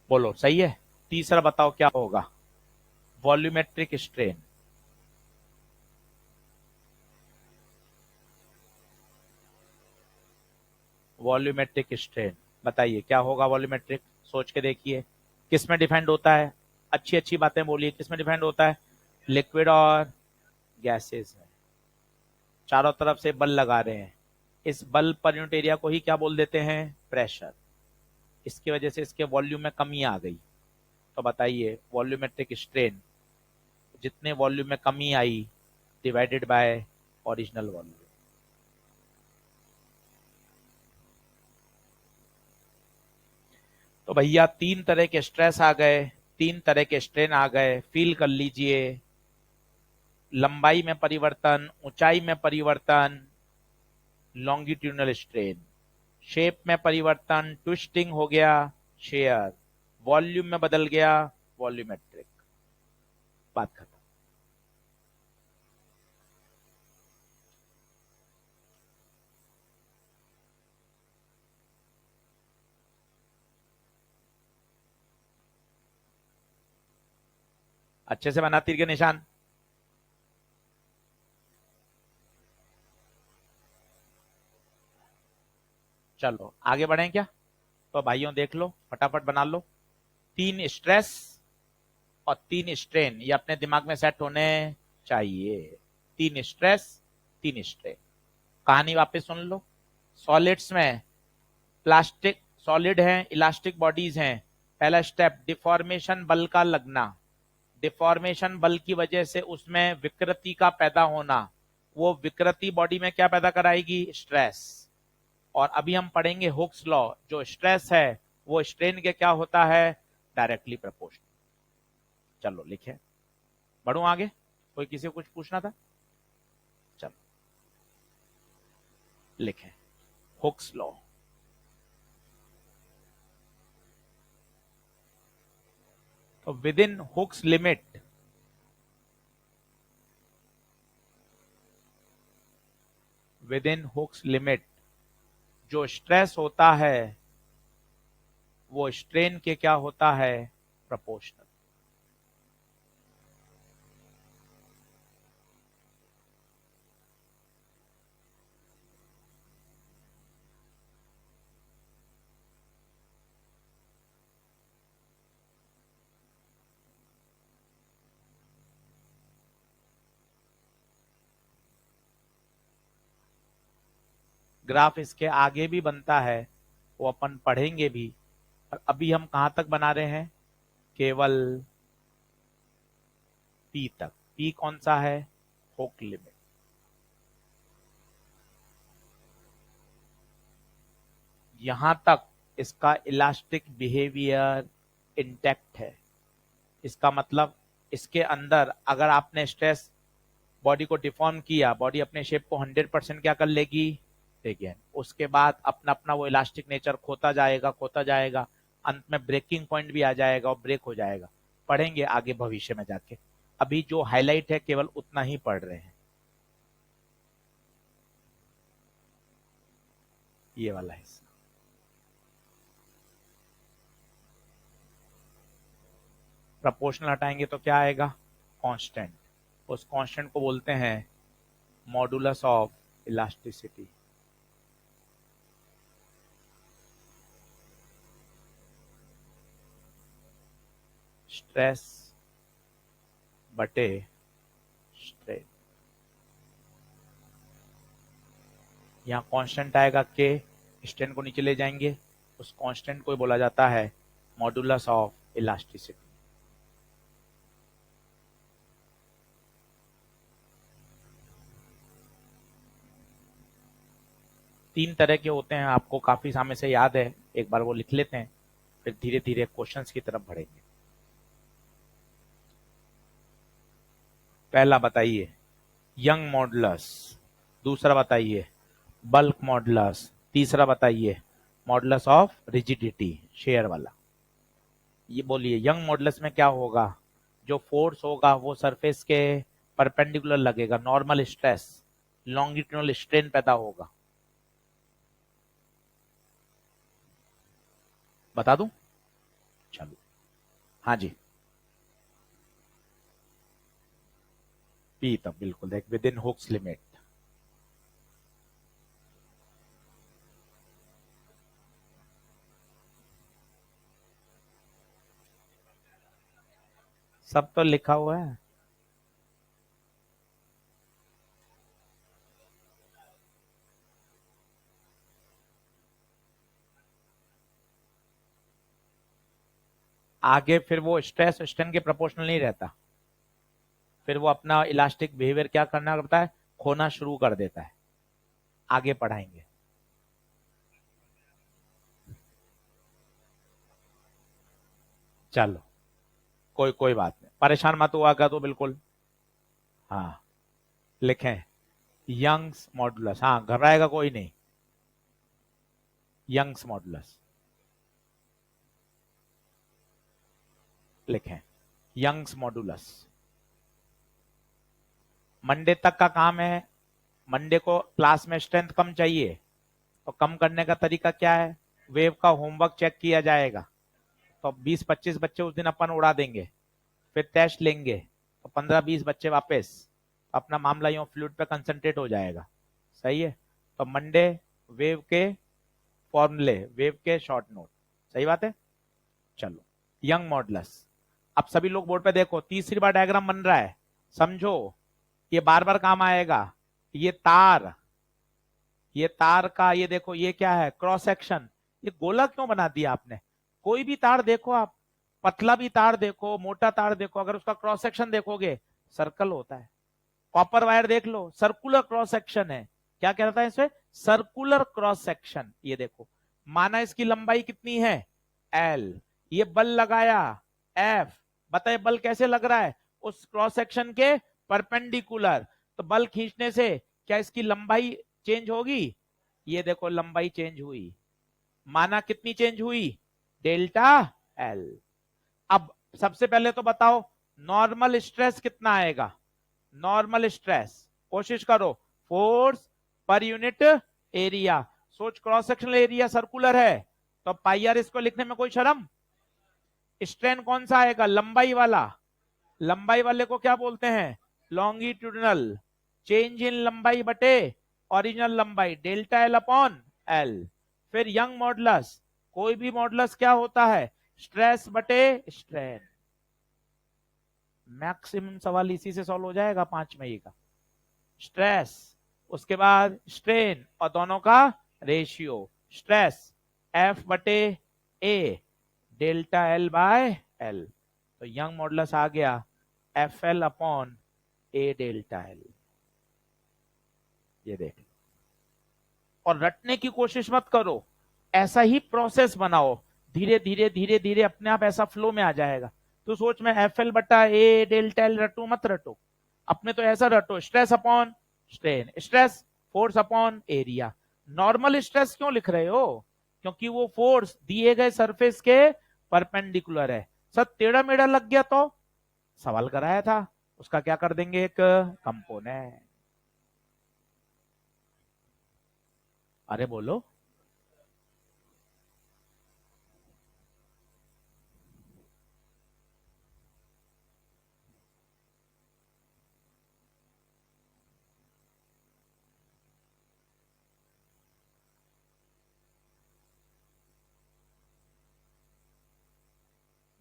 बोलो सही है। तीसरा बताओ क्या होगा? Volumetric strain. वॉल्यूमेट्रिक स्ट्रेन बताइए क्या होगा वॉल्यूमेट्रिक, सोच के देखिए। किस में डिफाइंड होता है? अच्छी अच्छी बातें बोलिए, किस में डिफाइंड होता है? लिक्विड और गैसेस में। चारों तरफ से बल लगा रहे हैं, इस बल पर यूनिट एरिया को ही क्या बोल देते हैं? प्रेशर। इसकी वजह से इसके वॉल्यूम में कमी आ गई, तो बताइए वॉल्यूमेट्रिक स्ट्रेन, जितने वॉल्यूम में कमी I divided by original volume. तो भैया 3 तरह के स्ट्रेस आ गए, 3 तरह के स्ट्रेन आ गए, फील कर लीजिए। लंबाई में परिवर्तन, ऊंचाई में परिवर्तन, लॉन्गिट्यूडनल स्ट्रेन। शेप में परिवर्तन, ट्विस्टिंग हो गया, शेयर। वॉल्यूम में बदल गया, वॉल्यूमेट्रिक। बात खत्म। अच्छे से बना तीर के निशान। चलो आगे बढ़ें क्या? तो भाइयों देख लो, फटाफट बना लो। 3 स्ट्रेस और 3 स्ट्रेन, ये अपने दिमाग में सेट होने चाहिए। 3 स्ट्रेस, 3 स्ट्रेन। कहानी वापस सुन लो। सॉलिड्स में प्लास्टिक सॉलिड हैं, इलास्टिक बॉडीज हैं। पहला स्टेप डिफॉर्मेशन, बल का लगना। डिफॉर्मेशन बल की वजह से उसमें विकृति का पैदा होना, वो विकृति बॉडी में क्या पैदा कराएगी? स्ट्रेस। और अभी हम पढ़ेंगे हुक्स लॉ, जो स्ट्रेस है वो स्ट्रेन के क्या होता है? Directly proportional. चलो लिखे, बढ़ू आगे। कोई किसी को कुछ पूछना था? चलो लिखे हुक्स लॉ। तो within Hooke's limit, within Hooke's limit जो स्ट्रेस होता है वो स्ट्रेन के क्या होता है? प्रोपोर्शनल। ग्राफ इसके आगे भी बनता है, वो अपन पढ़ेंगे भी। और अभी हम कहां तक बना रहे हैं? केवल पी तक। पी कौन सा है? Hook limit. यहां तक इसका इलास्टिक बिहेवियर इंटैक्ट है। इसका मतलब इसके अंदर अगर आपने स्ट्रेस बॉडी को डिफॉर्म किया, बॉडी अपने शेप को 100% क्या कर लेगी? देखिए उसके बाद अपना अपना वो इलास्टिक नेचर खोता जाएगा, खोता जाएगा, अंत में ब्रेकिंग पॉइंट भी आ जाएगा और ब्रेक हो जाएगा। पढ़ेंगे आगे भविष्य में जाके, अभी जो हाईलाइट है केवल उतना ही पढ़ रहे हैं। ये वाला हिस्सा प्रोपोर्शनल हटाएंगे तो क्या आएगा? कांस्टेंट। उस कांस्टेंट को बोलते हैं मॉडुलस ऑफ इलास्टिसिटी। स्ट्रेस बटे स्ट्रेन। यहाँ कांस्टेंट आएगा के, स्ट्रेन को नीचे ले जाएंगे, उस कांस्टेंट को बोला जाता है मॉडुलस ऑफ इलास्टिसिटी। तीन तरह के होते हैं, आपको काफी समय से याद है, एक बार वो लिख लेते हैं, फिर धीरे धीरे क्वेश्चंस की तरफ बढ़ेंगे। पहला बताइए यंग मॉडुलस, दूसरा बताइए बल्क मॉडुलस, तीसरा बताइए मॉडुलस ऑफ रिजिडिटी, शेयर वाला। ये बोलिए यंग मॉडुलस में क्या होगा? जो फोर्स होगा वो सरफेस के परपेंडिकुलर लगेगा, नॉर्मल स्ट्रेस, लॉन्गिट्यूडनल स्ट्रेन पैदा होगा। बता दूं? चलो, हाँ जी, पी तब बिल्कुल देख विद इन हुक्स लिमिट। सब तो लिखा हुआ है। आगे फिर वो स्ट्रेस स्ट्रेन के प्रोपोर्शनल नहीं रहता, फिर वो अपना इलास्टिक बिहेवियर क्या करना करता है, खोना शुरू कर देता है। आगे पढ़ाएंगे। चलो, कोई कोई बात नहीं, परेशान मत हुआ का तो बिल्कुल। हाँ, लिखें यंग्स मॉडुलस, हाँ घबराएगा कोई नहीं। यंग्स मॉडुलस लिखें, यंग्स मॉडुलस। मंडे तक का काम है। मंडे को क्लास में स्ट्रेंथ कम चाहिए, तो कम करने का तरीका क्या है? वेव का होमवर्क चेक किया जाएगा, तो 20-25 बच्चे उस दिन अपन उड़ा देंगे, फिर टेस्ट लेंगे तो 15-20 बच्चे वापस, अपना मामला यूं फ्लूइड पे कंसंट्रेट हो जाएगा। सही है? तो मंडे वेव के फॉर्मूले, वेव के शॉर्ट नोट। सही बात है? चलो, यंग मॉडुलस। अब सभी लोग बोर्ड पे देखो, तीसरी बार डायग्राम बन रहा है, समझो, ये बार बार काम आएगा। ये तार, ये तार का, ये देखो ये क्या है, क्रॉस सेक्शन। ये गोला क्यों बना दिया आपने? कोई भी तार देखो आप, पतला भी तार देखो, मोटा तार देखो, अगर उसका क्रॉस सेक्शन देखोगे सर्कल होता है। कॉपर वायर देख लो, सर्कुलर क्रॉस सेक्शन है। क्या कहता है इसे? Circular cross section. ये देखो, माना इसकी लंबाई कितनी है, एल, ये बल लगाया एफ, बताए बल कैसे लग रहा है, उस क्रॉस सेक्शन के परपेंडिकुलर। तो बल खींचने से क्या इसकी लंबाई चेंज होगी? ये देखो लंबाई चेंज हुई, माना कितनी चेंज हुई, डेल्टा एल। अब सबसे पहले तो बताओ नॉर्मल स्ट्रेस कितना आएगा? नॉर्मल स्ट्रेस, कोशिश करो, फोर्स पर यूनिट एरिया। सोच क्रॉस सेक्शनल एरिया सर्कुलर है, तो पाई आर इसको लिखने में कोई शर्म? स्ट्रेन कौन सा आएगा? लंबाई वाला। लंबाई वाले को क्या बोलते हैं? लॉन्गिट्यूडनल। चेंज इन लंबाई बटे ओरिजिनल लंबाई, डेल्टा एल अपॉन एल। फिर यंग मॉडुलस, कोई भी मॉडुलस क्या होता है? स्ट्रेस बटे स्ट्रेन। मैक्सिमम सवाल इसी से सॉल्व हो जाएगा 5 में का। स्ट्रेस, उसके बाद स्ट्रेन, और दोनों का रेशियो। स्ट्रेस एफ बटे ए, डेल्टा एल बाय एल। तो यंग मॉडुलस आ गया एफ एल अपॉन ए डेल्टा एल। ये देख, और रटने की कोशिश मत करो, ऐसा ही प्रोसेस बनाओ, धीरे धीरे धीरे धीरे अपने आप ऐसा फ्लो में आ जाएगा। तो सोच में एफ एल बटा ए डेल्टा एल रटू, मत रटो, अपने तो ऐसा रटो, stress upon strain, stress force upon area. Normal stress क्यों लिख रहे हो? क्योंकि वो फोर्स दिए गए सरफेस के परपेंडिकुलर है। सर टेढ़ा मेढ़ा लग गया तो सवाल कराया था, उसका क्या कर देंगे, एक कंपोनेंट। अरे बोलो।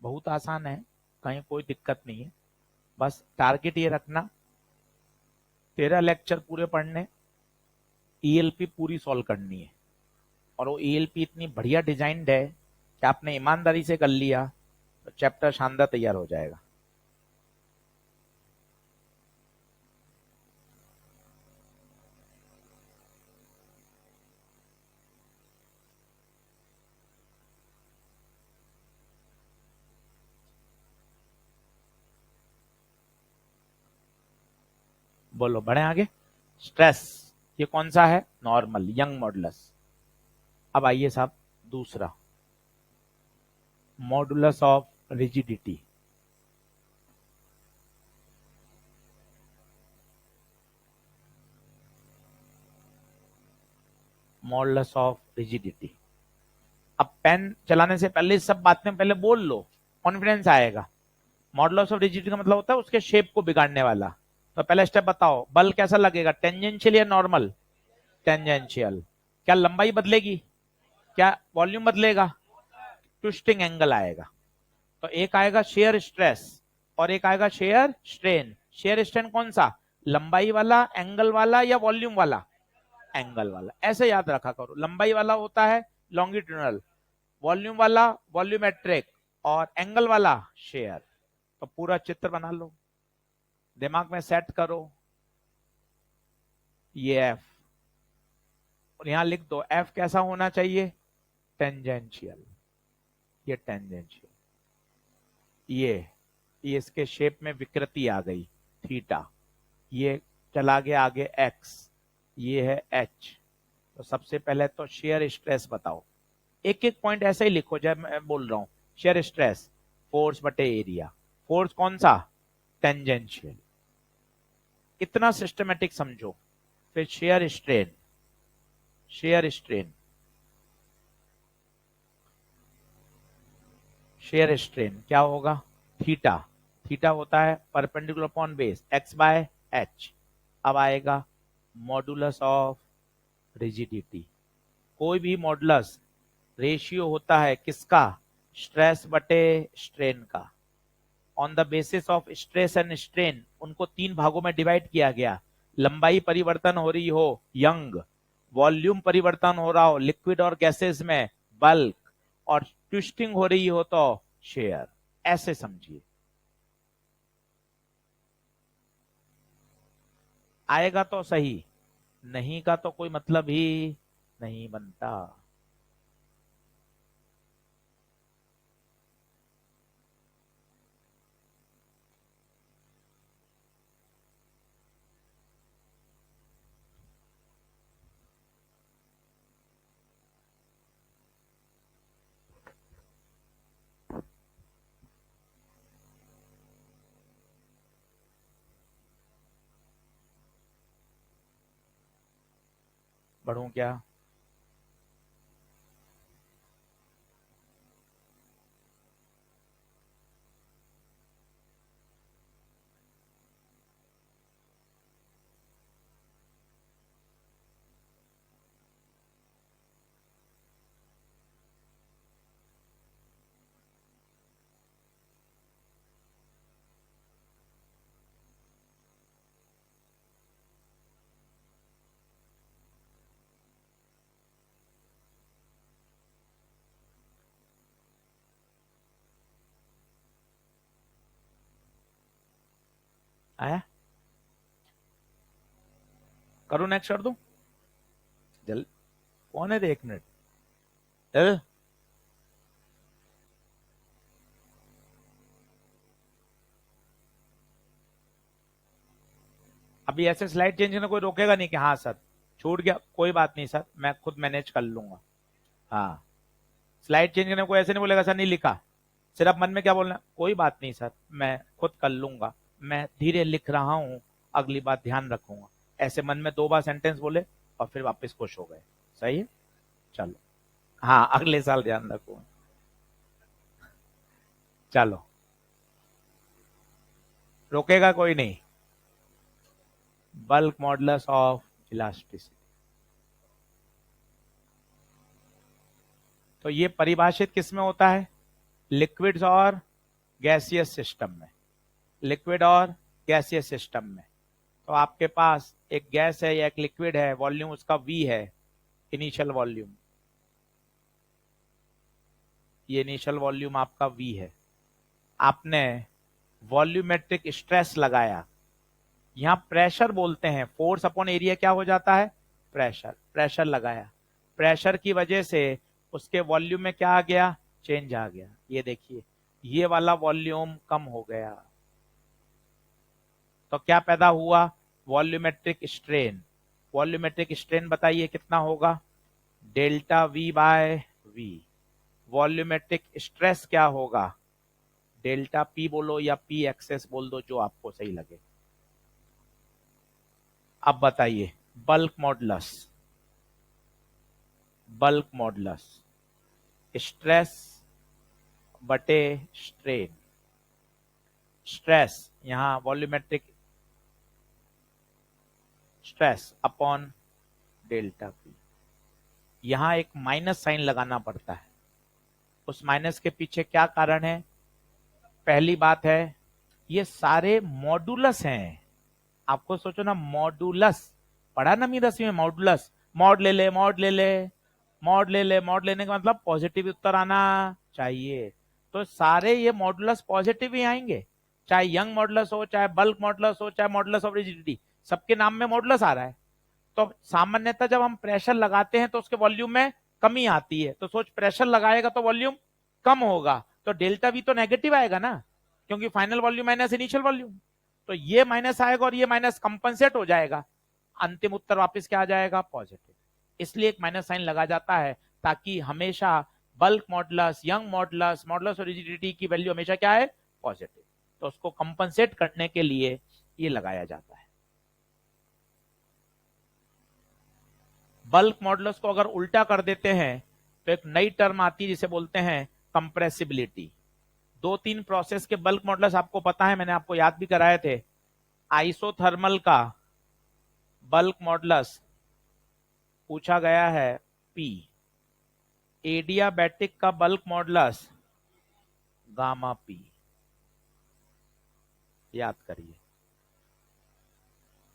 बहुत आसान है, कहीं कोई दिक्कत नहीं है। बस टारगेट ये रखना, 13 लेक्चर पूरे पढ़ने, ईएलपी पूरी सॉल्व करनी है। और वो ईएलपी इतनी बढ़िया डिजाइंड है कि आपने ईमानदारी से कर लिया तो चैप्टर शानदार तैयार हो जाएगा। बोलो, बढ़े आगे। स्ट्रेस ये कौन सा है? Normal, young modulus. अब आइए साहब दूसरा, modulus of rigidity. Modulus of rigidity. अब पेन चलाने से पहले सब बातें पहले बोल लो, कॉन्फिडेंस आएगा। मॉडुलस ऑफ रिजिडिटी का मतलब होता है उसके शेप को बिगाड़ने वाला। तो पहला स्टेप बताओ, बल कैसा लगेगा, टेंजेंशियल या नॉर्मल? टेंजेंशियल। क्या लंबाई बदलेगी? क्या वॉल्यूम बदलेगा? ट्विस्टिंग एंगल आएगा। तो एक आएगा शेयर स्ट्रेस और एक आएगा शेयर स्ट्रेन। शेयर स्ट्रेन कौन सा, लंबाई वाला, एंगल वाला या वॉल्यूम वाला? एंगल वाला। ऐसे याद रखा करो, लंबाई वाला होता है लॉन्गिट्यूडनल, वॉल्यूम वाला वॉल्यूमेट्रिक, और एंगल वाला शेयर। तो पूरा चित्र बना लो, दिमाग में सेट करो। ये एफ, और यहां लिख दो एफ कैसा होना चाहिए, टेंजेंशियल। ये टेंजेंशियल। ये इसके शेप में विकृति आ गई, थीटा। ये चला गया आगे एक्स, ये है एच। तो सबसे पहले तो शेयर स्ट्रेस बताओ, एक एक पॉइंट ऐसे ही लिखो जब मैं बोल रहा हूं। शेयर स्ट्रेस फोर्स बटे एरिया। फोर्स कौन सा, टेंजेंशियल। इतना सिस्टमेटिक समझो। फिर shear strain, shear strain, shear strain क्या होगा, थीटा। थीटा होता है perpendicular upon base x by H. अब आएगा मॉडुलस ऑफ रिजिडिटी। कोई भी मॉडुलस रेशियो होता है किसका, स्ट्रेस बटे स्ट्रेन का। On the basis of stress and strain उनको तीन भागों में डिवाइड किया गया। लंबाई परिवर्तन हो रही हो यंग, वॉल्यूम परिवर्तन हो रहा हो लिक्विड और गैसेस में बल्क, और ट्विस्टिंग हो रही हो तो शेयर। ऐसे समझिए, आएगा तो सही, नहीं का तो कोई मतलब ही नहीं बनता। बढ़ू क्या, आया? करूं नेक्स्ट कर दूं? जल, कौन है रे, 1 मिनट। चल, अभी ऐसे स्लाइड चेंज करना कोई रोकेगा नहीं कि हाँ सर छूट गया, कोई बात नहीं सर, मैं खुद मैनेज कर लूंगा। हाँ, स्लाइड चेंज करने को ऐसे नहीं बोलेगा सर नहीं लिखा, सिर्फ मन में क्या बोलना, कोई बात नहीं सर मैं खुद कर लूंगा, मैं धीरे लिख रहा हूं, अगली बार ध्यान रखूंगा। ऐसे मन में 2 बार सेंटेंस बोले और फिर वापस खुश हो गए। सही है, चलो। हाँ, अगले साल ध्यान रखूंगा। चलो, रोकेगा कोई नहीं। बल्क मॉडुलस ऑफ इलास्टिसिटी, तो ये परिभाषित किस में होता है, लिक्विड्स और गैसियस सिस्टम में। लिक्विड और गैसियस सिस्टम में। तो आपके पास एक गैस है या एक लिक्विड है, वॉल्यूम उसका V है, इनिशियल वॉल्यूम। ये इनिशियल वॉल्यूम आपका V है। आपने वॉल्यूमेट्रिक स्ट्रेस लगाया, यहां प्रेशर बोलते हैं, फोर्स अपॉन एरिया क्या हो जाता है, प्रेशर। प्रेशर लगाया, प्रेशर की वजह से उसके वॉल्यूम में क्या आ गया, चेंज आ गया। ये देखिए, ये वाला वॉल्यूम कम हो गया, तो क्या पैदा हुआ, वॉल्यूमेट्रिक स्ट्रेन, वॉल्यूमेट्रिक स्ट्रेन बताइए कितना होगा, delta V by V. Volumetric stress क्या होगा, डेल्टा पी बोलो या पी एक्सेस बोल दो, जो आपको सही लगे। अब बताइए bulk modulus, bulk modulus stress बटे स्ट्रेन, स्ट्रेस यहां volumetric stress upon delta P. यहां एक माइनस साइन लगाना पड़ता है, उस माइनस के पीछे क्या कारण है, पहली बात है ये सारे मॉडुलस हैं। आपको सोचो ना, मॉडुलस पढ़ा ना मी 10वीं में, मॉडुलस, मॉड ले ले, मॉड ले ले, मॉड ले ले, मॉड लेने का मतलब पॉजिटिव उत्तर आना चाहिए। तो सारे ये मॉडुलस पॉजिटिव ही आएंगे, चाहे यंग मॉडुलस हो, चाहे बल्क मॉडुलस हो, चाहे मॉडुलस ऑफ रिजिडिटी, सबके नाम में मॉडुलस आ रहा है। तो सामान्यतः जब हम प्रेशर लगाते हैं तो उसके वॉल्यूम में कमी आती है, तो सोच प्रेशर लगाएगा तो वॉल्यूम कम होगा, तो डेल्टा वी तो नेगेटिव आएगा ना, क्योंकि final volume minus initial volume. तो ये माइनस आएगा और ये माइनस कंपनसेट हो जाएगा, अंतिम उत्तर वापस क्या आ जाएगा, पॉजिटिव। इसलिए एक माइनस साइन लगा जाता है ताकि हमेशा bulk modulus, young modulus, modulus of rigidity की वैल्यू हमेशा क्या है, पॉजिटिव। तो उसको कंपनसेट करने के लिए ये लगाया जाता है। बल्क मॉडुलस को अगर उल्टा कर देते हैं तो एक नई टर्म आती है जिसे बोलते हैं कंप्रेसिबिलिटी। दो तीन प्रोसेस के बल्क मॉडुलस आपको पता है, मैंने आपको याद भी कराए थे। आइसोथर्मल का बल्क मॉडुलस पूछा गया है पी, एडियाबैटिक का बल्क मॉडुलस गामा पी, याद करिए,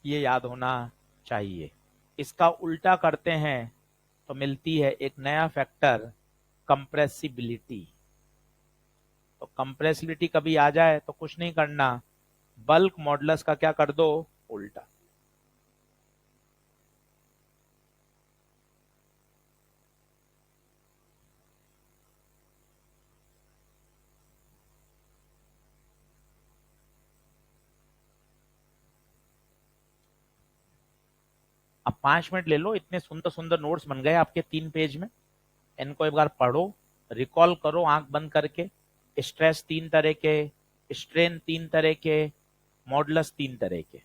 ये याद होना चाहिए। इसका उल्टा करते हैं तो मिलती है एक नया फैक्टर, कंप्रेसिबिलिटी। तो कंप्रेसिबिलिटी कभी आ जाए तो कुछ नहीं करना, बल्क मॉडुलस का क्या कर दो, उल्टा। अब 5 मिनट ले लो, इतने सुंदर सुंदर नोट्स बन गए आपके 3 पेज में, इनको एक बार पढ़ो, रिकॉल करो आंख बंद करके। स्ट्रेस 3 तरह के, स्ट्रेन 3 तरह के, मॉडुलस 3 तरह के,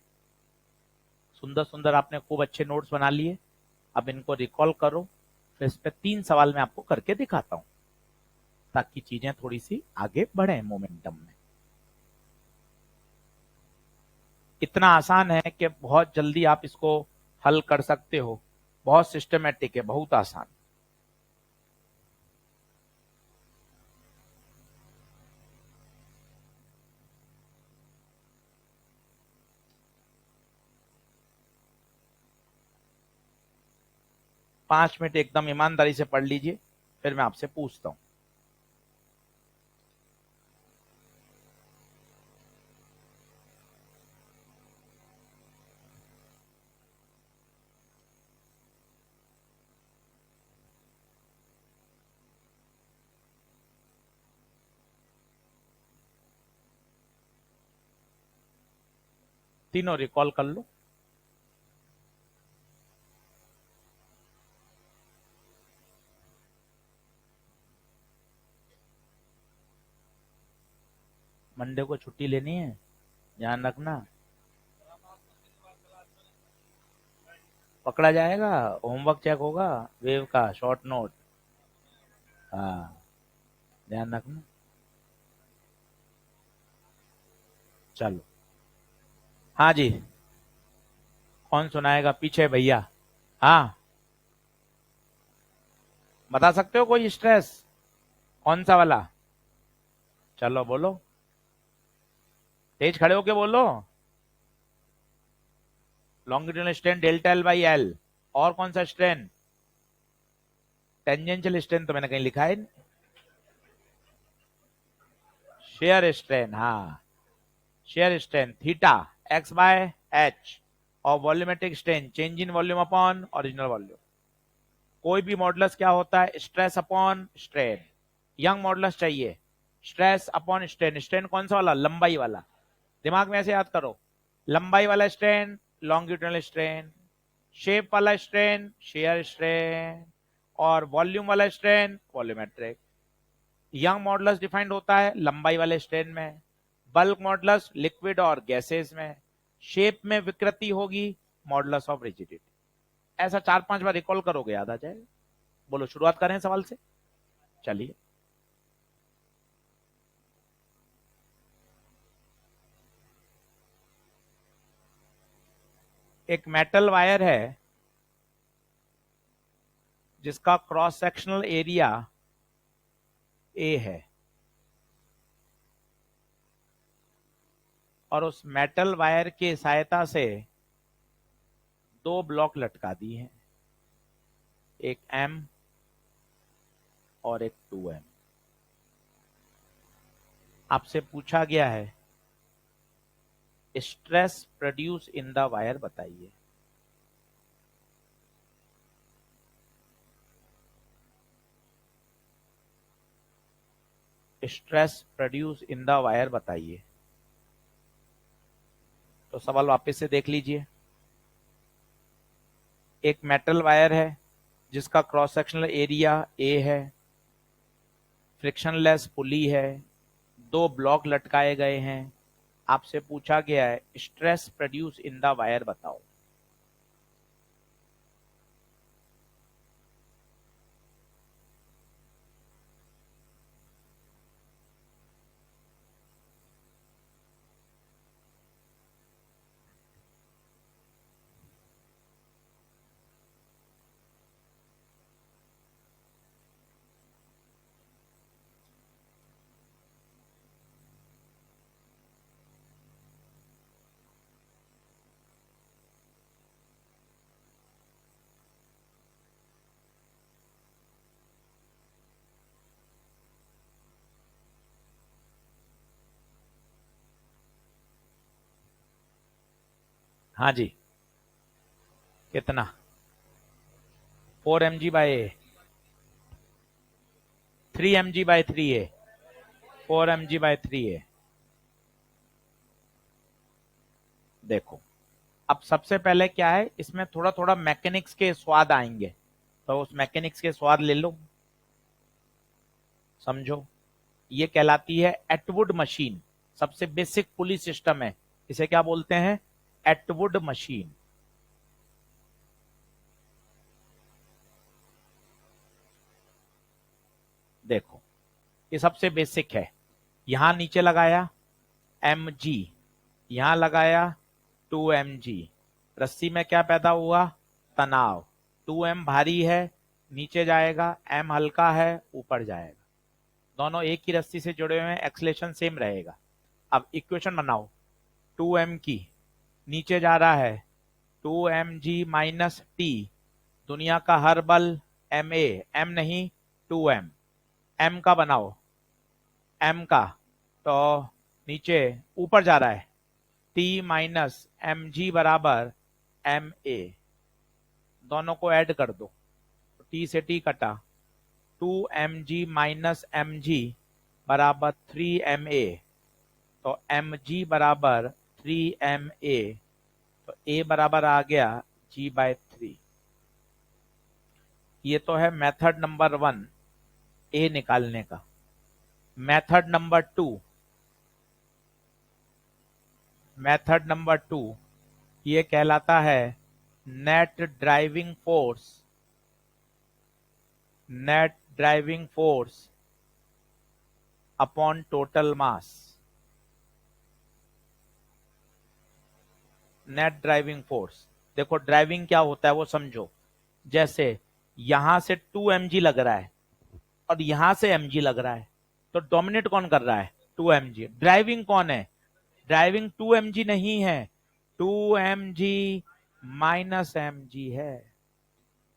सुंदर सुंदर आपने खूब अच्छे नोट्स बना लिए। अब इनको रिकॉल करो, फिर इस पे 3 सवाल मैं आपको करके दिखाता हूं ताकि चीजें थोड़ी सी आगे बढ़े मोमेंटम में। इतना आसान है कि बहुत जल्दी आप इसको हल कर सकते हो, बहुत सिस्टमेटिक है, बहुत आसान। पांच मिनट एकदम ईमानदारी से पढ़ लीजिए, फिर मैं आपसे पूछता हूं। तीनों रिकॉल कर लो। मंडे को छुट्टी लेनी है, ध्यान रखना, पकड़ा जाएगा, होमवर्क चेक होगा, वेव का शॉर्ट नोट। हाँ, ध्यान रखना। चलो, हाँ जी, कौन सुनाएगा, पीछे भैया। हाँ, बता सकते हो कोई स्ट्रेस, कौन सा वाला, चलो बोलो, तेज खड़े होके बोलो। Longitudinal strain delta L by L, और कौन सा स्ट्रेन, टेंजेंशियल स्ट्रेन तो मैंने कहीं लिखा है, शेयर स्ट्रेन, हाँ, shear strain theta X by H, और volumetric strain change in volume upon original volume. कोई भी मॉडुलस क्या होता है, stress upon strain. Young modulus चाहिए, स्ट्रेस अपॉन स्ट्रेन। स्ट्रेन कौन सा वाला, लंबाई वाला, दिमाग में ऐसे याद करो, लंबाई वाला स्ट्रेन, लॉन्गिट्यूडनल स्ट्रेन, शेप वाला स्ट्रेन शेयर स्ट्रेन, और वॉल्यूम वाला strain volumetric. Young modulus defined होता है लंबाई वाले स्ट्रेन में, बल्क मॉडुलस लिक्विड और गैसेस में, शेप में विकृति होगी मॉडुलस ऑफ रिजिडिटी। ऐसा 4-5 बार रिकॉल करोगे याद आ जाएगा। बोलो शुरुआत करें सवाल से, चलिए। एक मेटल वायर है जिसका क्रॉस सेक्शनल एरिया ए है, और उस मेटल वायर की सहायता से 2 ब्लॉक लटका दी हैं, एक M और एक 2M। आपसे पूछा गया है stress produce in the wire बताइए। Stress produce in the wire बताइए। तो सवाल वापस से देख लीजिए। एक मेटल वायर है जिसका क्रॉस सेक्शनल एरिया ए है, फ्रिक्शनलेस पुली है, 2 ब्लॉक लटकाए गए हैं। आपसे पूछा गया है stress produce in the wire बताओ। हाँ जी, कितना? 4 mg/a, 3 mg/3a, 4 mg/3a। देखो, अब सबसे पहले क्या है, इसमें थोड़ा थोड़ा मैकेनिक्स के स्वाद आएंगे, तो उस मैकेनिक्स के स्वाद ले लो, समझो। ये कहलाती है एटवुड मशीन, सबसे बेसिक पुली सिस्टम है। इसे क्या बोलते हैं? Atwood machine. देखो, ये सबसे बेसिक है। यहां नीचे लगाया mg, यहां लगाया 2 mg। रस्सी में क्या पैदा हुआ? तनाव। 2m भारी है, नीचे जाएगा, m हल्का है, ऊपर जाएगा। दोनों एक ही रस्सी से जुड़े हुए हैं, एक्सलेशन सेम रहेगा। अब इक्वेशन बनाओ, 2m की, नीचे जा रहा है 2 mg - t, दुनिया का हर बल ma, m नहीं 2m। m का बनाओ, m का, तो नीचे ऊपर जा रहा है t - mg बराबर ma। दोनों को ऐड कर दो, तो t से t कटा, 2 mg - mg बराबर 3ma, तो mg बराबर 3ma, तो a बराबर आ गया g/3। ये तो है मेथड नंबर 1 a निकालने का। मेथड नंबर 2, मेथड नंबर 2 ये कहलाता है net driving force, net driving force upon total mass. Net driving force, देखो ड्राइविंग क्या होता है वो समझो। जैसे यहां से 2 mg लग रहा है और यहां से mg लग रहा है, तो डोमिनेट कौन कर रहा है? 2 mg। ड्राइविंग कौन है? ड्राइविंग 2 mg नहीं है, 2 mg - mg है।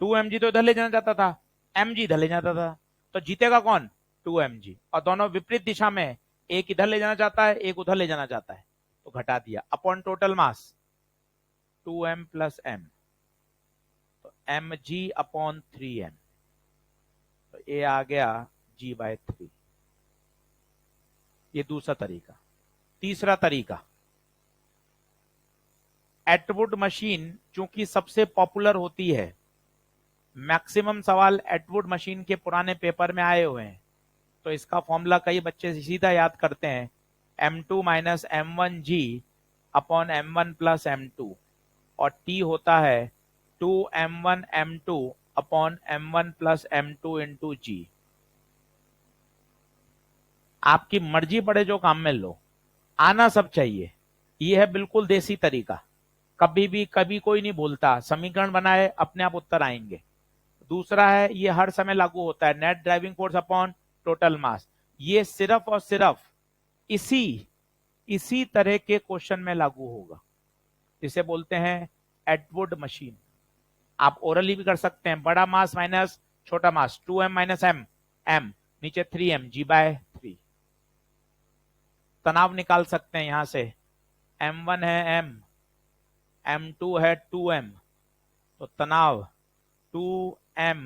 2 mg तो इधर ले जाना चाहता था, mg इधर ले जाता था, तो जीतेगा कौन? 2 mg। और दोनों विपरीत दिशा में, एक इधर ले जाना चाहता है, एक उधर ले जाना चाहता है, तो घटा दिया। Upon total mass 2m + m, तो mg/3m, तो ये आ गया g/3। ये दूसरा तरीका। तीसरा तरीका, एटवुड मशीन चूंकि सबसे पॉपुलर होती है, मैक्सिमम सवाल एटवुड मशीन के पुराने पेपर में आए हुए हैं, तो इसका फॉर्मूला कई बच्चे सीधा याद करते हैं, M2 minus M1G upon M1 plus M2, और T होता है 2M1 M2 upon M1 plus M2 into G। आपकी मर्जी पड़े जो काम में लो, आना सब चाहिए। ये है बिल्कुल देसी तरीका, कभी भी कभी कोई नहीं बोलता, समीकरण बनाए अपने आप उत्तर आएंगे। दूसरा है, ये हर समय लागू होता है, net driving force upon total mass, ये सिर्फ और सिर्फ इसी इसी तरह के क्वेश्चन में लागू होगा, जिसे बोलते हैं एटवुड मशीन। आप ओरली भी कर सकते हैं, बड़ा मास माइनस छोटा मास, 2m माइनस m, m नीचे 3m g/3। तनाव निकाल सकते हैं यहां से, m1 है m, m2 है 2m, तो तनाव 2m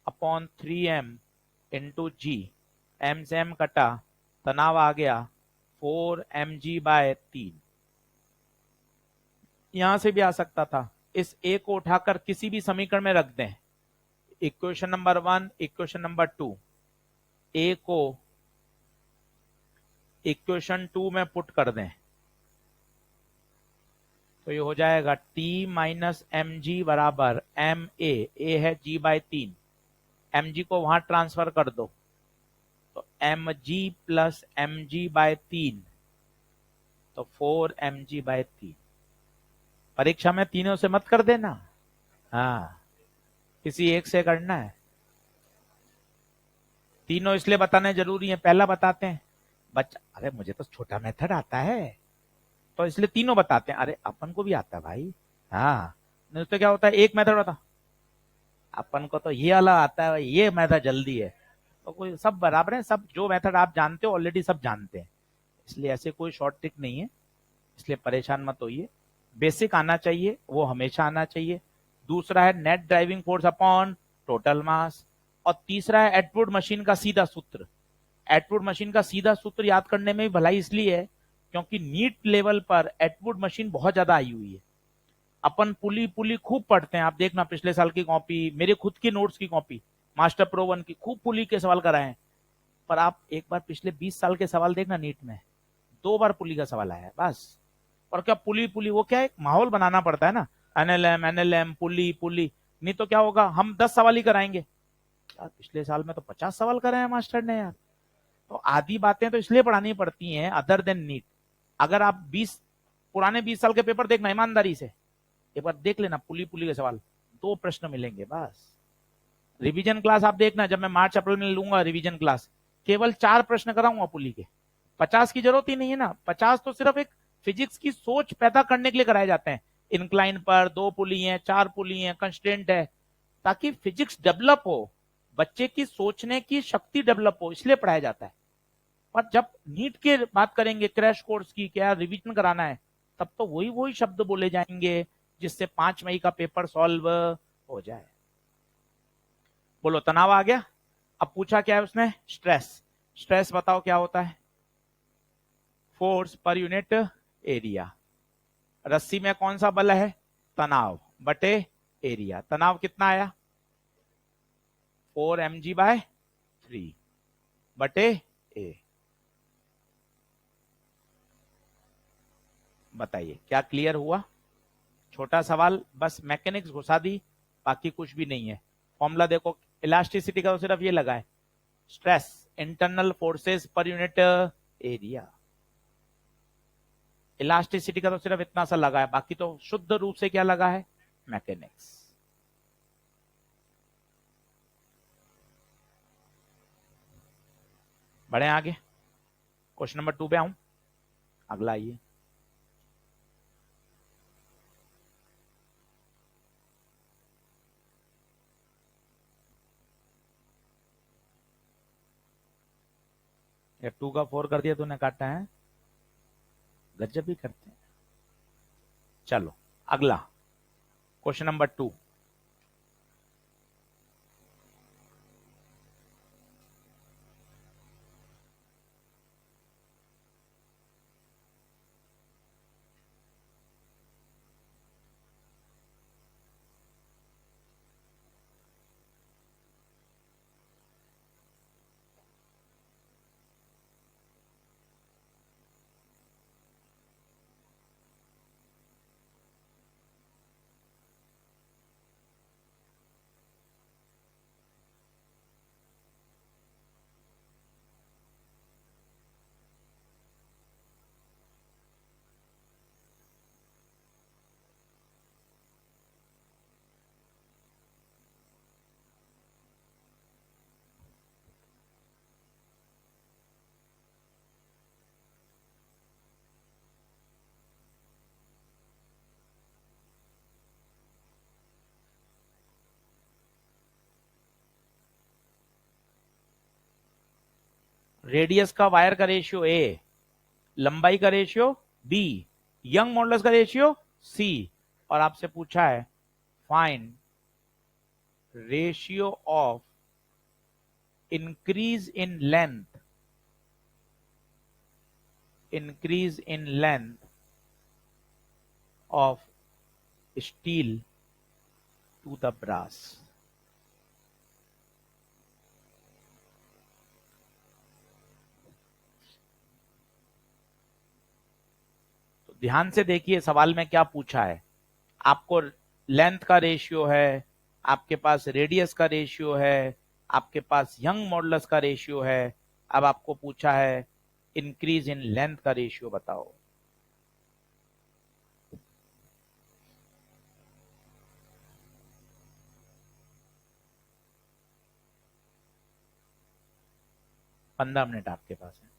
अपॉन 3m इंटू जी, m से m कटा, तनाव आ गया 4mg/3। यहां से भी आ सकता था, इस a को उठाकर किसी भी समीकरण में रख दें, equation number 1, equation number 2, a को इक्वेशन 2 में पुट कर दें, तो ये हो जाएगा T माइनस एम जी बराबर एम ए है g/3, mg को वहां ट्रांसफर कर दो, तो mg प्लस mg/3, तो 4mg/3। परीक्षा में तीनों से मत कर देना, हाँ किसी एक से करना है। तीनों इसलिए बताने जरूरी है, पहला बताते हैं बच्चा, अरे मुझे तो छोटा मेथड आता है, तो इसलिए तीनों बताते हैं, अरे अपन को भी आता है भाई, हाँ नहीं तो क्या होता है, एक मेथड होता, अपन को तो ये वाला आता है, ये मेथड जल्दी है, तो कोई सब बराबर है, सब जो मेथड आप जानते हो ऑलरेडी सब जानते हैं, इसलिए ऐसे कोई शॉर्ट ट्रिक नहीं है, इसलिए परेशान मत होइए। बेसिक आना चाहिए, वो हमेशा आना चाहिए। दूसरा है net driving force upon total mass, और तीसरा है एटवुड मशीन का सीधा सूत्र। एटवुड मशीन का सीधा सूत्र याद करने में भी भलाई इसलिए है क्योंकि नीट लेवल पर एटवुड मशीन बहुत ज्यादा आई हुई है। अपन पुली पुली खूब पढ़ते हैं, आप देखना पिछले साल की कॉपी, मेरे खुद की नोट्स की कॉपी, मास्टर प्रो 1 की, खूब पुली के सवाल कराए हैं, पर आप एक बार पिछले 20 साल के सवाल देखना, नीट में 2 बार पुली का सवाल आया है बस। और क्या पुली पुली, वो क्या एक माहौल बनाना पड़ता है ना, एनएलएम पुली पुली, नहीं तो क्या होगा, हम 10 सवाल ही कराएंगे यार, पिछले साल में तो 50 सवाल कराए हैं मास्टर ने यार। तो आधी बातें तो इसलिए पढ़ानी पड़ती हैं अदर देन नीट। अगर आप 20 पुराने 20 साल के पेपर देखना ईमानदारी से, एक बार देख लेना, पुली पुली के सवाल 2 प्रश्न मिलेंगे बस। रिवीजन क्लास आप देखना, जब मैं मार्च अप्रैल में लूंगा रिवीजन क्लास, केवल 4 प्रश्न कराऊंगा पुली के, 50 की जरूरत ही नहीं है ना, 50 तो सिर्फ एक फिजिक्स की सोच पैदा करने के लिए कराए जाते हैं। इंक्लाइन पर 2 पुली हैं, 4 पुली हैं, कंस्टेंट है, ताकि फिजिक्स डेवलप हो, बच्चे की सोचने की शक्ति डेवलप हो, इसलिए पढ़ाया जाता है। पर जब नीट की बात करेंगे, क्रैश कोर्स की क्या रिवीजन कराना है, तब तो वही वही शब्द बोले जाएंगे जिससे 5 मई का पेपर सॉल्व हो जाए। बोलो तनाव आ गया। अब पूछा क्या है उसने, स्ट्रेस। स्ट्रेस बताओ क्या होता है, फोर्स पर यूनिट एरिया। रस्सी में कौन सा बल है, तनाव बटे एरिया। तनाव कितना आया, 4mg/3 बटे ए। बताइए क्या क्लियर हुआ, छोटा सवाल, बस मैकेनिक्स घुसा दी, बाकी कुछ भी नहीं है। फॉर्मूला देखो, इलास्टिसिटी का तो सिर्फ ये लगा है, stress internal forces per unit area, elasticity का तो सिर्फ इतना सा लगा है, बाकी तो शुद्ध रूप से क्या लगा है, मैकेनिक्स। बढ़े आगे, क्वेश्चन नंबर 2 पे आऊं, अगला आइए। या 2 का 4 कर दिया तूने, काटा है, गजब भी करते हैं। चलो अगला क्वेश्चन नंबर 2। रेडियस का वायर का रेशियो ए, लंबाई का रेशियो बी, यंग मॉडुलस का रेशियो सी, और आपसे पूछा है find ratio of increase in length, increase in length of steel to the brass. तो ध्यान से देखिए सवाल में क्या पूछा है। आपको लेंथ का रेशियो है, आपके पास रेडियस का रेशियो है, आपके पास यंग मॉडुलस का रेशियो है। अब आपको पूछा है इंक्रीज इन लेंथ का रेशियो बताओ। पंद्रह मिनट आपके पास है।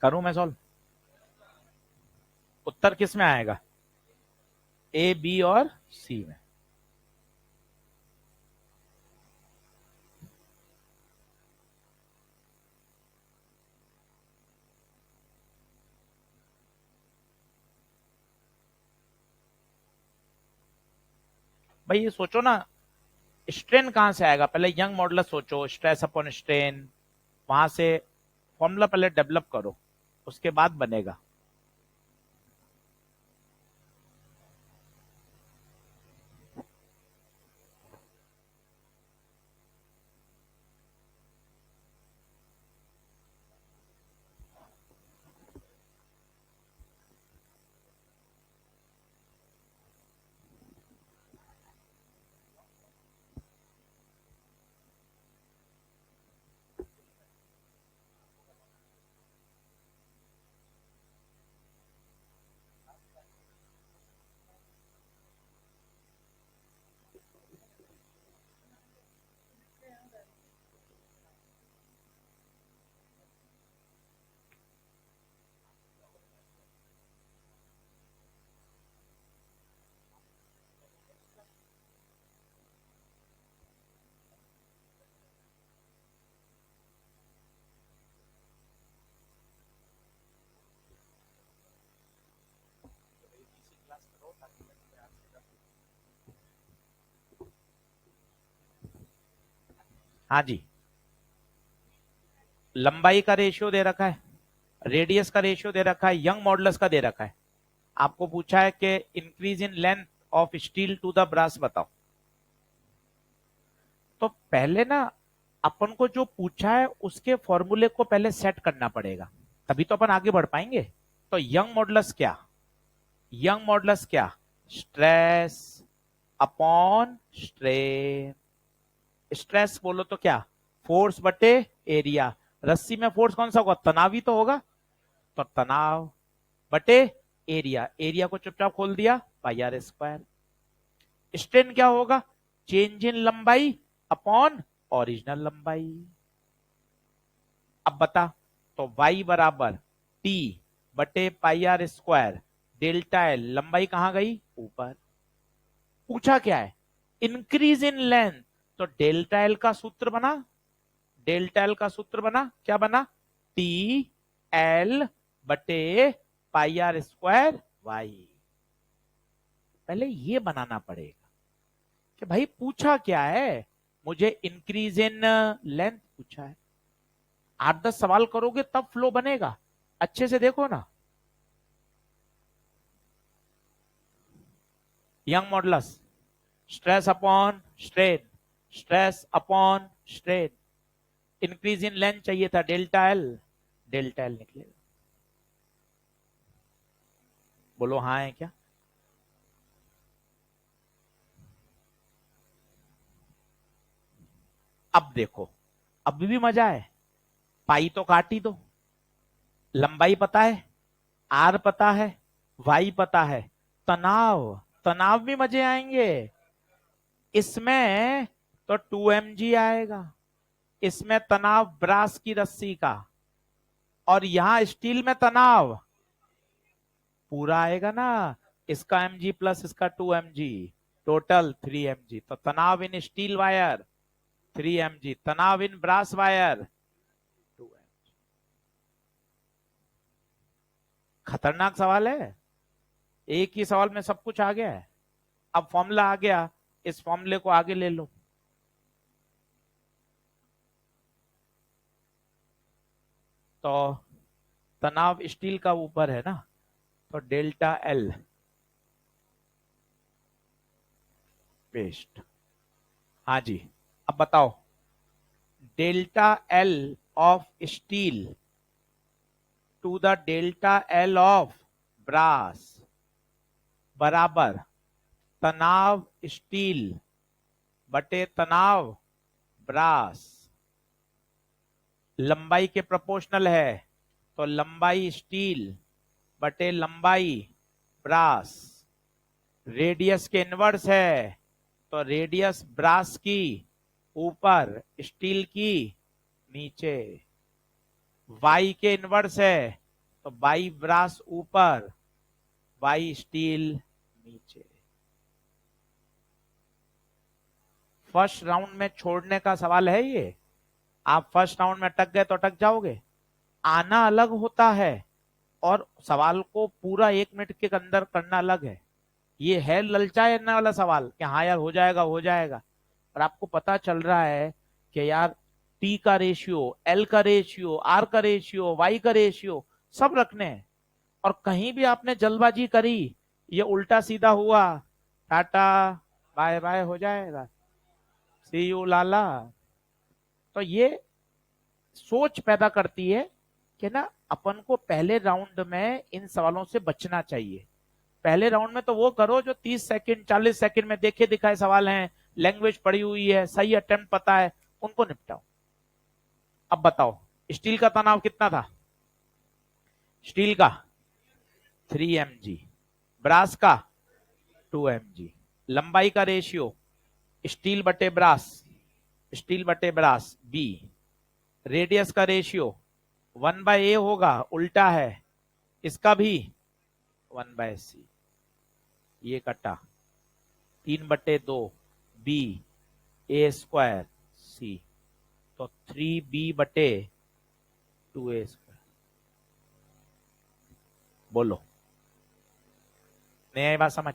करूं मैं सॉल्व? उत्तर किस में आएगा? ए, बी और सी में। भाई ये सोचो ना, स्ट्रेन कहां से आएगा? पहले यंग मॉडुलस सोचो, स्ट्रेस अपॉन स्ट्रेन, वहां से फॉर्मूला पहले डेवलप करो, उसके बाद बनेगा। हाँ जी, लंबाई का रेशियो दे रखा है, रेडियस का रेशियो दे रखा है, यंग मॉडुलस का दे रखा है। आपको पूछा है कि increase in length of steel to the brass बताओ। तो पहले ना अपन को जो पूछा है उसके फॉर्मूले को पहले सेट करना पड़ेगा, तभी तो अपन आगे बढ़ पाएंगे। तो यंग मॉडुलस क्या? यंग मॉडुलस क्या? Stress upon strain. स्ट्रेस बोलो तो क्या? फोर्स बटे एरिया। रस्सी में फोर्स कौन सा होगा? तनाव ही तो होगा। तो तनाव बटे एरिया, एरिया को चुपचाप खोल दिया, पाई आर स्क्वायर। स्ट्रेन क्या होगा? चेंज इन लंबाई अपॉन ओरिजिनल लंबाई। अब बता, तो y बराबर टी बटे पाई आर स्क्वायर, डेल्टा एल, लंबाई कहां गई? ऊपर। पूछा क्या है? Increase in length. तो डेल्टा एल का सूत्र बना, डेल्टा एल का सूत्र बना, क्या बना? टी एल बटे पाई आर स्क्वायर वाई। पहले ये बनाना पड़ेगा कि भाई पूछा क्या है। मुझे इंक्रीज इन लेंथ पूछा है। 8-10 सवाल करोगे तब फ्लो बनेगा। अच्छे से देखो ना, young modulus, stress upon strain, stress upon strain, increase in length चाहिए था, डेल्टा एल, डेल्टा एल निकलेगा। बोलो हाँ है क्या? अब देखो, अब भी मजा है। पाई तो काट ही दो, लंबाई पता है, आर पता है, वाई पता है, तनाव, तनाव भी मजे आएंगे। इसमें तो 2 mg आएगा, इसमें तनाव ब्रास की रस्सी का, और यहां स्टील में तनाव पूरा आएगा ना, इसका mg प्लस इसका 2 mg, टोटल 3 mg। तो तनाव इन स्टील वायर 3 mg, तनाव इन ब्रास वायर 2 mg। खतरनाक सवाल है, एक ही सवाल में सब कुछ आ गया है। अब फॉर्मूला आ गया, इस फॉर्मूले को आगे ले लो। तो तनाव स्टील का ऊपर है ना, तो डेल्टा एल पेस्ट। हाँ जी, अब बताओ, delta L of steel to the delta L of brass बराबर तनाव स्टील बटे तनाव ब्रास, लंबाई के प्रोपोर्शनल है, तो लंबाई स्टील बटे लंबाई ब्रास, रेडियस के इनवर्स है, तो रेडियस ब्रास की ऊपर, स्टील की नीचे, वाई के इनवर्स है, तो बाई ब्रास ऊपर, बाई स्टील नीचे। फर्स्ट राउंड में छोड़ने का सवाल है ये। आप फर्स्ट राउंड में अटक गए तो अटक जाओगे। आना अलग होता है और सवाल को पूरा 1 मिनट के अंदर करना अलग है। ये है ललचाने वाला सवाल कि हाँ यार हो जाएगा हो जाएगा, और आपको पता चल रहा है कि यार टी का रेशियो, एल का रेशियो, आर का रेशियो, वाई का रेशियो सब रखने हैं, और कहीं भी आपने जल्दबाजी करी, ये उल्टा सीधा हुआ, टाटा बाय बाय हो जाएगा, सी यू लाला। तो ये सोच पैदा करती है कि ना अपन को पहले राउंड में इन सवालों से बचना चाहिए। पहले राउंड में तो वो करो जो 30 सेकंड 40 सेकंड में देखे दिखाए सवाल हैं, लैंग्वेज पड़ी हुई है, सही अटेम्प्ट पता है, उनको निपटाओ। अब बताओ, स्टील का तनाव कितना था? स्टील का 3 mg, ब्रास का 2 mg, लंबाई का रेशियो स्टील बटे ब्रास, स्टील बटे ब्रास बी, रेडियस का रेशियो 1/a होगा, उल्टा है, इसका भी 1/c, ये कटा 3/2 बी ए स्क्वायर सी, तो 3b/2a²। बोलो, नहीं आई बात समझ?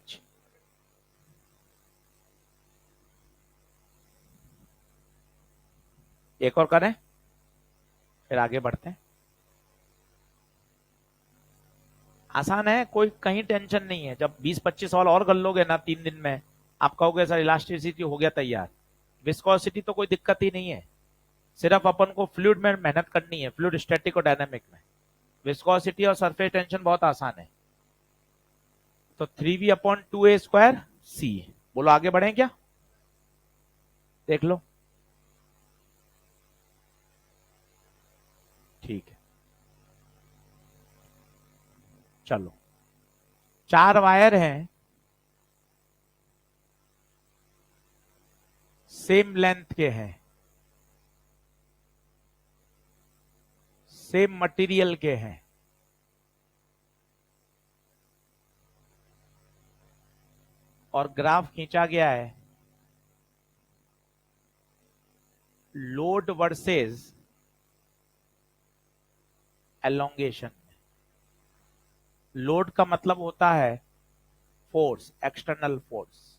एक और करें फिर आगे बढ़ते हैं। आसान है, कोई कहीं टेंशन नहीं है। जब 20-25 सवाल और कर लोगे ना 3 दिन में, आप कहोगे सर इलास्टिसिटी हो गया तैयार। विस्कोसिटी तो कोई दिक्कत ही नहीं है, सिर्फ अपन को फ्लूइड में मेहनत करनी है, फ्लूइड स्टैटिक और डायनामिक में। विस्कोसिटी और सरफेस टेंशन बहुत आसान है। तो 3v/2a²c। बोलो आगे बढ़े क्या? देख लो, ठीक है, चलो। 4 वायर हैं, सेम लेंथ के हैं, सेम मटेरियल के हैं, और ग्राफ खींचा गया है लोड वर्सेस एलोंगेशन। लोड का मतलब होता है फोर्स, एक्सटर्नल फोर्स।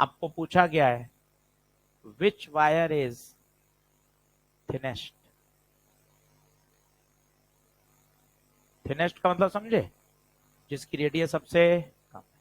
आपको पूछा गया है विच वायर इज थिनेस्ट, थिनेस्ट का मतलब समझे, जिसकी रेडियस सबसे कम है।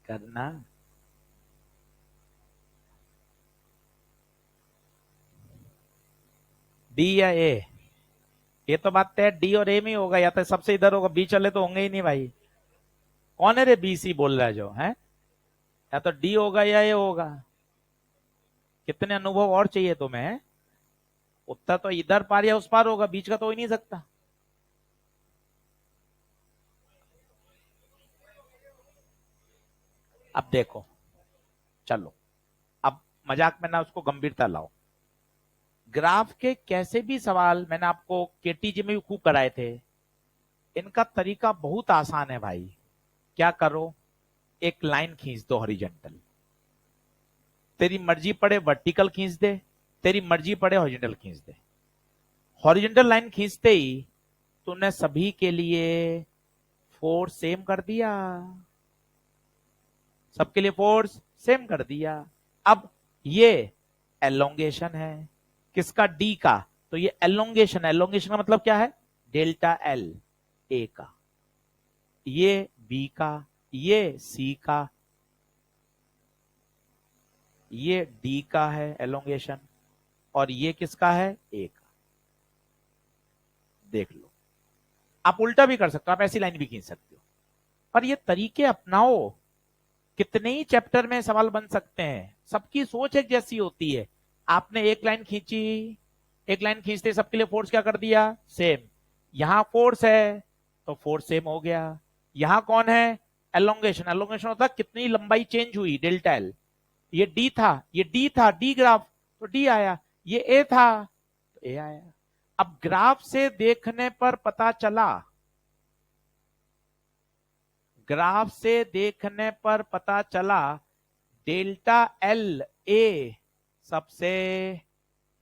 करना डी या ए, ये तो बात तय, डी और ए में ही होगा, या तो सबसे इधर होगा, बी चले तो होंगे ही नहीं भाई। कौन है रे बी सी बोल रहा है जो है, या तो डी होगा या ए होगा। कितने अनुभव और चाहिए तुम्हें, उत्तर तो इधर पार या उस पार होगा, बीच का तो हो ही नहीं सकता। अब देखो, चलो अब मजाक में ना उसको गंभीरता लाओ। ग्राफ के कैसे भी सवाल मैंने आपको केटीजी में भी खूब कराए थे, इनका तरीका बहुत आसान है भाई। क्या करो, एक लाइन खींच दो हॉरिजॉन्टल, तेरी मर्जी पड़े वर्टिकल खींच दे, तेरी मर्जी पड़े हॉरिजॉन्टल खींच दे। हॉरिजॉन्टल लाइन खींचते ही तूने सभी के लिए फोर्स सेम कर दिया, सबके लिए फोर्स सेम कर दिया। अब ये एलोंगेशन है किसका, डी का, तो ये एलोंगेशन, एलोंगेशन का मतलब क्या है, डेल्टा एल ए का, ये बी का, ये सी का, ये डी का है एलोंगेशन, और ये किसका है, ए का। देख लो, आप उल्टा भी कर सकते हो, आप ऐसी लाइन भी खींच सकते हो, पर ये तरीके अपनाओ, कितने ही चैप्टर में सवाल बन सकते हैं। सबकी सोच एक जैसी होती है। आपने एक लाइन खींची, एक लाइन खींचते सबके लिए फोर्स क्या कर दिया, सेम। यहां फोर्स है तो फोर्स सेम हो गया। यहां कौन है, एलोंगेशन, एलोंगेशन होता है कितनी लंबाई चेंज हुई, डेल्टा एल। ये डी था, ये डी था, डी ग्राफ, तो डी आया। ये ए था तो ए आया। अब ग्राफ से देखने पर पता चला, ग्राफ से देखने पर पता चला डेल्टा एल ए सबसे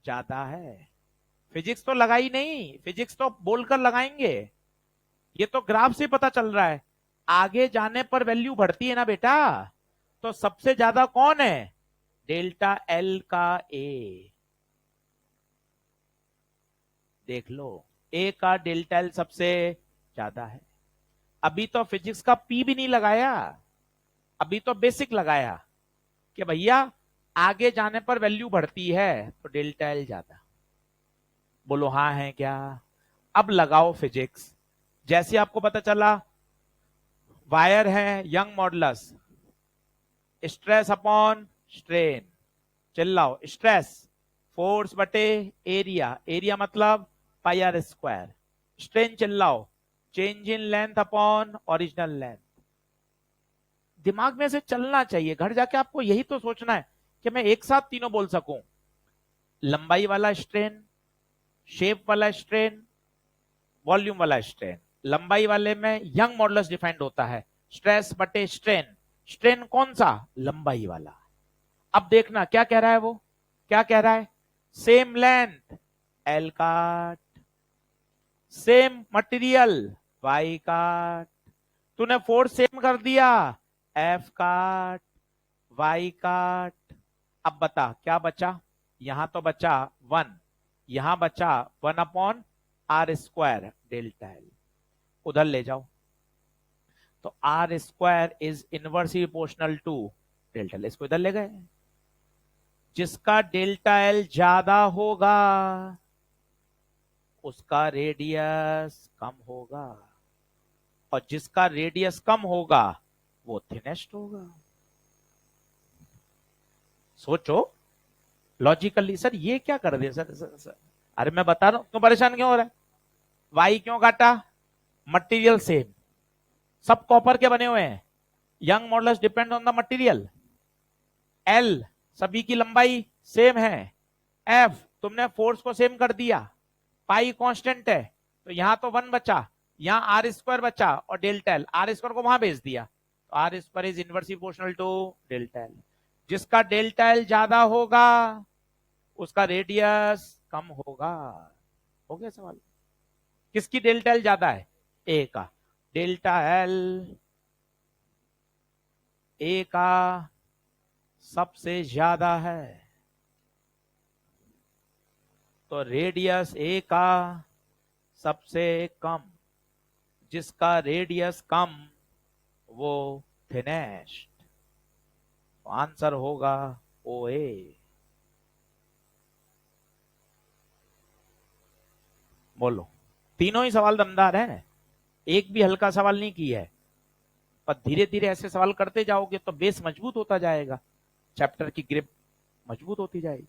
ज्यादा है। फिजिक्स तो लगाई नहीं, फिजिक्स तो बोलकर लगाएंगे, ये तो ग्राफ से पता चल रहा है। आगे जाने पर वैल्यू बढ़ती है ना बेटा, तो सबसे ज्यादा कौन है, डेल्टा एल का ए। देख लो, ए का डेल्टा एल सबसे ज्यादा है। अभी तो फिजिक्स का पी भी नहीं लगाया, अभी तो बेसिक लगाया कि भैया आगे जाने पर वैल्यू बढ़ती है तो डेल्टा एल ज्यादा। बोलो हाँ है क्या। अब लगाओ फिजिक्स। जैसे आपको पता चला वायर है, Young modulus, stress upon strain, चिल्लाओ, स्ट्रेस फोर्स बटे एरिया, एरिया मतलब पाई आर स्क्वायर, स्ट्रेन चिल्लाओ change in length upon original length. दिमाग में से चलना चाहिए, घर जाके आपको यही तो सोचना है कि मैं एक साथ तीनों बोल सकूं। लंबाई वाला स्ट्रेन, शेप वाला स्ट्रेन, वॉल्यूम वाला स्ट्रेन। लंबाई वाले में यंग मॉडुलस डिफाइंड होता है, स्ट्रेस बटे स्ट्रेन। स्ट्रेन कौन सा, लंबाई वाला। अब देखना क्या कह रहा है वो, क्या कह रहा है, सेम लेंथ एल काट, सेम मटेरियल वाई काट, तूने फोर्स सेम कर दिया एफ काट, वाई काट। अब बता क्या बचा, यहां तो बचा वन, यहां बचा one upon R square delta L, उधर ले जाओ। तो R square is inversely proportional to delta L, इसको इधर ले गए। जिसका डेल्टा एल ज्यादा होगा उसका रेडियस कम होगा, और जिसका रेडियस कम होगा वो थिनेस्ट होगा। सोचो, लॉजिकली सर ये क्या कर दिया सर। अरे मैं बता रहा हूं, क्यों परेशान क्यों हो रहा है? वाई क्यों काटा? मटेरियल सेम, सब कॉपर के बने हुए हैं। Young modulus depend on the material. L, सभी की लंबाई सेम है। एफ, तुमने फोर्स को सेम कर दिया। पाई कांस्टेंट है, तो यहां तो 1 बचा, यहां आर स्क्वायर बचा, और डेल्टा एल, आर स्क्वायर को वहां भेज दिया, तो R square is inversely proportional to delta L. जिसका डेल्टा एल ज्यादा होगा उसका रेडियस कम होगा। हो गया सवाल? किसकी डेल्टा एल ज्यादा है? ए का। डेल्टा एल ए का सबसे ज्यादा है, तो रेडियस ए का सबसे कम। जिसका रेडियस कम वो थिनेस्ट, आंसर होगा ओ ए। बोलो, तीनों ही सवाल दमदार हैं, एक भी हल्का सवाल नहीं किया है। पर धीरे धीरे ऐसे सवाल करते जाओगे तो बेस मजबूत होता जाएगा, चैप्टर की ग्रिप मजबूत होती जाएगी।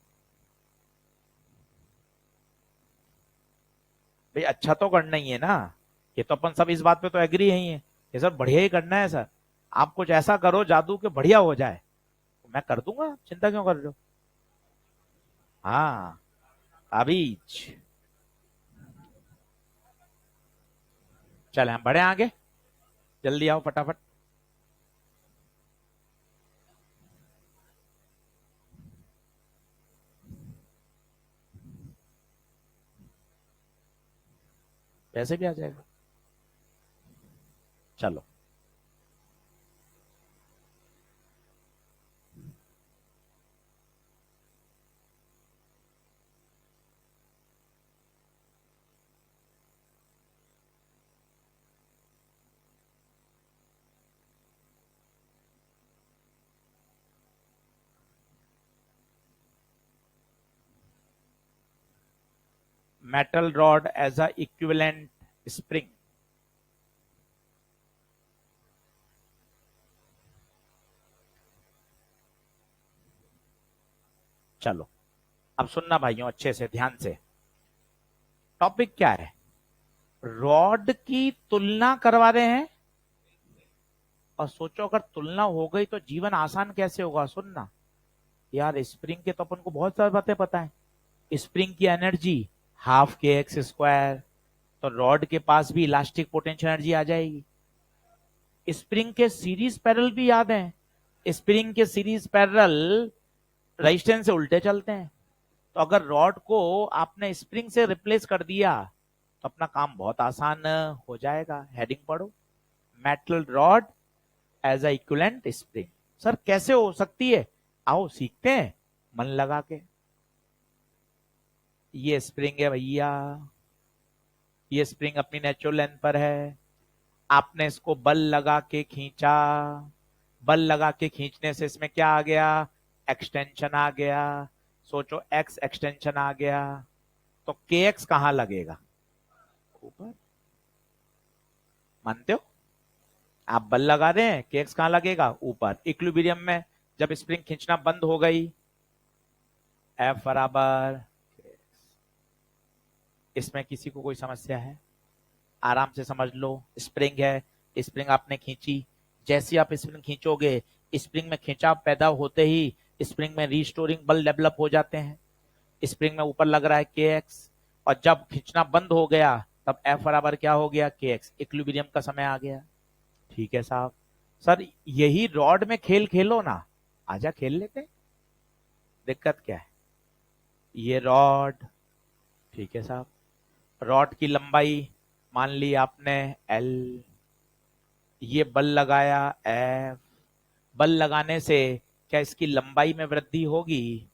भाई अच्छा तो करना ही है ना, ये तो अपन सब इस बात पे तो एग्री ही है, ये सर बढ़िया ही करना है सर। आप कुछ ऐसा करो जादू के बढ़िया हो जाए, तो मैं कर दूंगा, चिंता क्यों कर रहे हो? हाँ, अभी चले हम बढ़े आगे, जल्दी आओ फटाफट। पैसे भी आ जाएगा, चलो। Metal rod as a equivalent spring. चलो, अब सुनना भाइयों अच्छे से ध्यान से। टॉपिक क्या है? रॉड की तुलना करवा रहे हैं, और सोचो अगर तुलना हो गई तो जीवन आसान कैसे होगा। सुनना यार, स्प्रिंग के तो अपन को बहुत सारी बातें पता है। स्प्रिंग की एनर्जी हाफ के एक्स स्क्वायर, तो रॉड के पास भी इलास्टिक पोटेंशियल एनर्जी आ जाएगी। स्प्रिंग के सीरीज पैरेलल भी याद है, स्प्रिंग के सीरीज पैरेलल रेजिस्टेंस से उल्टे चलते हैं। तो अगर रॉड को आपने स्प्रिंग से रिप्लेस कर दिया तो अपना काम बहुत आसान हो जाएगा। हेडिंग पढ़ो, metal rod as a equivalent spring. Sir कैसे हो सकती है? आओ सीखते हैं मन लगा के। ये स्प्रिंग है भैया, ये स्प्रिंग अपनी नेचुरल लेंथ पर है, आपने इसको बल लगा के खींचा, बल लगा के खींचने से इसमें क्या आ गया? एक्सटेंशन आ गया। सोचो एक्स एक्सटेंशन आ गया, तो के एक्स कहां लगेगा? ऊपर। मानते हो? आप बल लगा रहे हैं, के एक्स कहां लगेगा? ऊपर। इक्विलिब्रियम में जब स्प्रिंग खींचना बंद हो गई, एफ बराबर, इसमें किसी को कोई समस्या है? आराम से समझ लो, स्प्रिंग है, स्प्रिंग आपने खींची, जैसे आप स्प्रिंग खींचोगे, स्प्रिंग में खिंचाव पैदा होते ही स्प्रिंग में रिस्टोरिंग बल डेवलप हो जाते हैं। स्प्रिंग में ऊपर लग रहा है के एक्स, और जब खींचना बंद हो गया तब एफ बराबर क्या हो गया? के एक्स। इक्विलिब्रियम का समय आ गया। ठीक है साहब। सर यही रॉड में खेल खेलो ना, आजा खेल लेते, दिक्कत क्या है? ये रॉड, ठीक है साहब, रॉड की लंबाई मान ली आपने एल, ये बल लगाया एफ, बल लगाने से क्या इसकी लंबाई में वृद्धि होगी?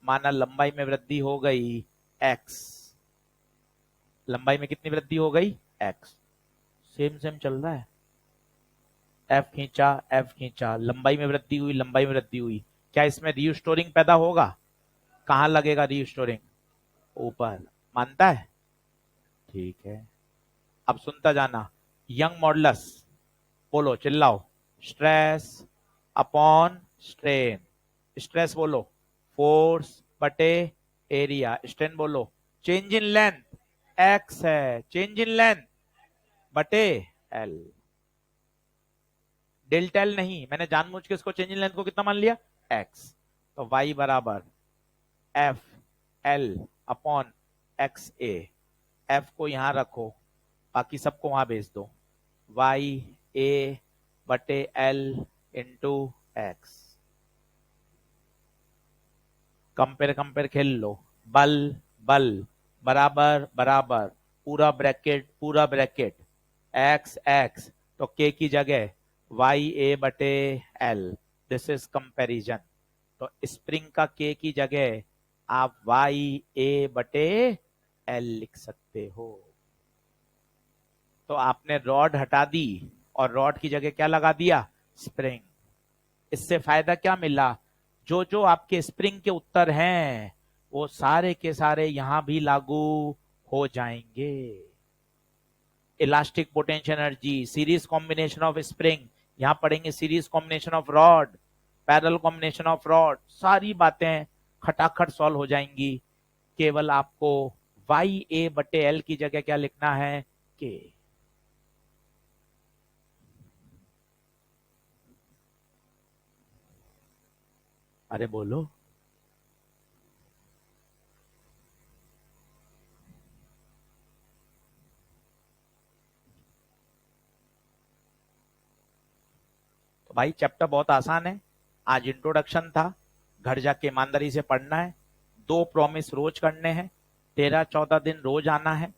माना लंबाई में वृद्धि हो गई एक्स, लंबाई में कितनी वृद्धि हो गई? एक्स। सेम सेम चल रहा है, एफ खींचा, लंबाई में वृद्धि हुई, लंबाई में वृद्धि हुई, क्या इसमें रीस्टोरिंग पैदा होगा? कहां लगेगा रीस्टोरिंग? ऊपर। मानता है? ठीक है, अब सुनता जाना। यंग मॉडुलस, बोलो चिल्लाओ। स्ट्रेस अपॉन स्ट्रेन, स्ट्रेस बोलो फोर्स बटे एरिया। स्ट्रेन बोलो। चेंज इन लेंथ x है, चेंज इन लेंथ बटे l। डेल्टा एल नहीं, मैंने जानबूझ के इसको चेंज इन लेंथ को कितना मान लिया, x। तो y बराबर एफ एल अपॉन एक्स ए। एफ को यहां रखो, बाकी सबको वहां भेज दो। वाई ए बटे L into x. Compare compare खेल लो। बल बल बराबर बराबर पूरा ब्रैकेट एक्स एक्स, तो के की जगह वाई ए बटे एल। This is comparison. तो स्प्रिंग का के की जगह आप वाई ए बटे एल लिख सकते हो। तो आपने रॉड हटा दी और रॉड की जगह क्या लगा दिया, स्प्रिंग। इससे फायदा क्या मिला, जो जो आपके स्प्रिंग के उत्तर हैं वो सारे के सारे यहां भी लागू हो जाएंगे। Elastic potential energy, series combination of spring, यहां पढ़ेंगे series combination of rod, parallel combination of rod, सारी बातें खटाखट सॉल्व हो जाएंगी। केवल आपको वाई ए बटे एल की जगह क्या लिखना है, के। अरे बोलो। तो भाई चैप्टर बहुत आसान है। आज इंट्रोडक्शन था, घर जाके ईमानदारी से पढ़ना है। 2 प्रॉमिस रोज करने हैं, 13-14 दिन रोज आना है।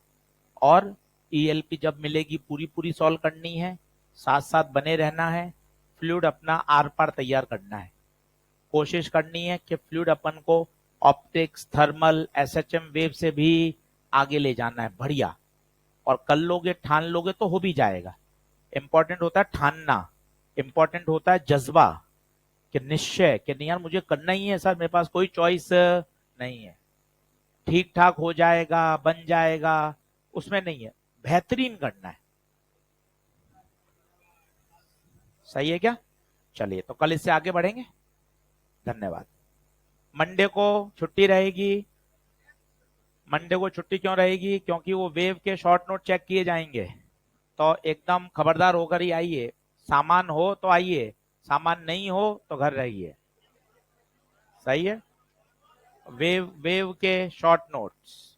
और ईएलपी जब मिलेगी पूरी पूरी सॉल्व करनी है, साथ साथ बने रहना है। फ्लूइड अपना आर पार तैयार करना है। कोशिश करनी है कि फ्लूइड अपन को ऑप्टिक्स, थर्मल, एसएचएम वेव से भी आगे ले जाना है, बढ़िया। और कर लोगे, ठान लोगे तो हो भी जाएगा। इंपॉर्टेंट होता है ठानना, इंपॉर्टेंट होता है जज्बा, कि निश्चय कि नहीं यार मुझे करना ही है सर, मेरे पास कोई चॉइस नहीं है। ठीक ठाक हो जाएगा, बन जाएगा, उसमें नहीं है, बेहतरीन करना है। सही है क्या? चलिए, तो कल इससे आगे बढ़ेंगे। धन्यवाद। मंडे को छुट्टी रहेगी। मंडे को छुट्टी क्यों रहेगी? क्योंकि वो वेव के शॉर्ट नोट चेक किए जाएंगे। तो एकदम खबरदार होकर ही आइए। सामान हो तो आइए, सामान नहीं हो तो घर रहिए। सही है। वेव वेव के शॉर्ट नोट्स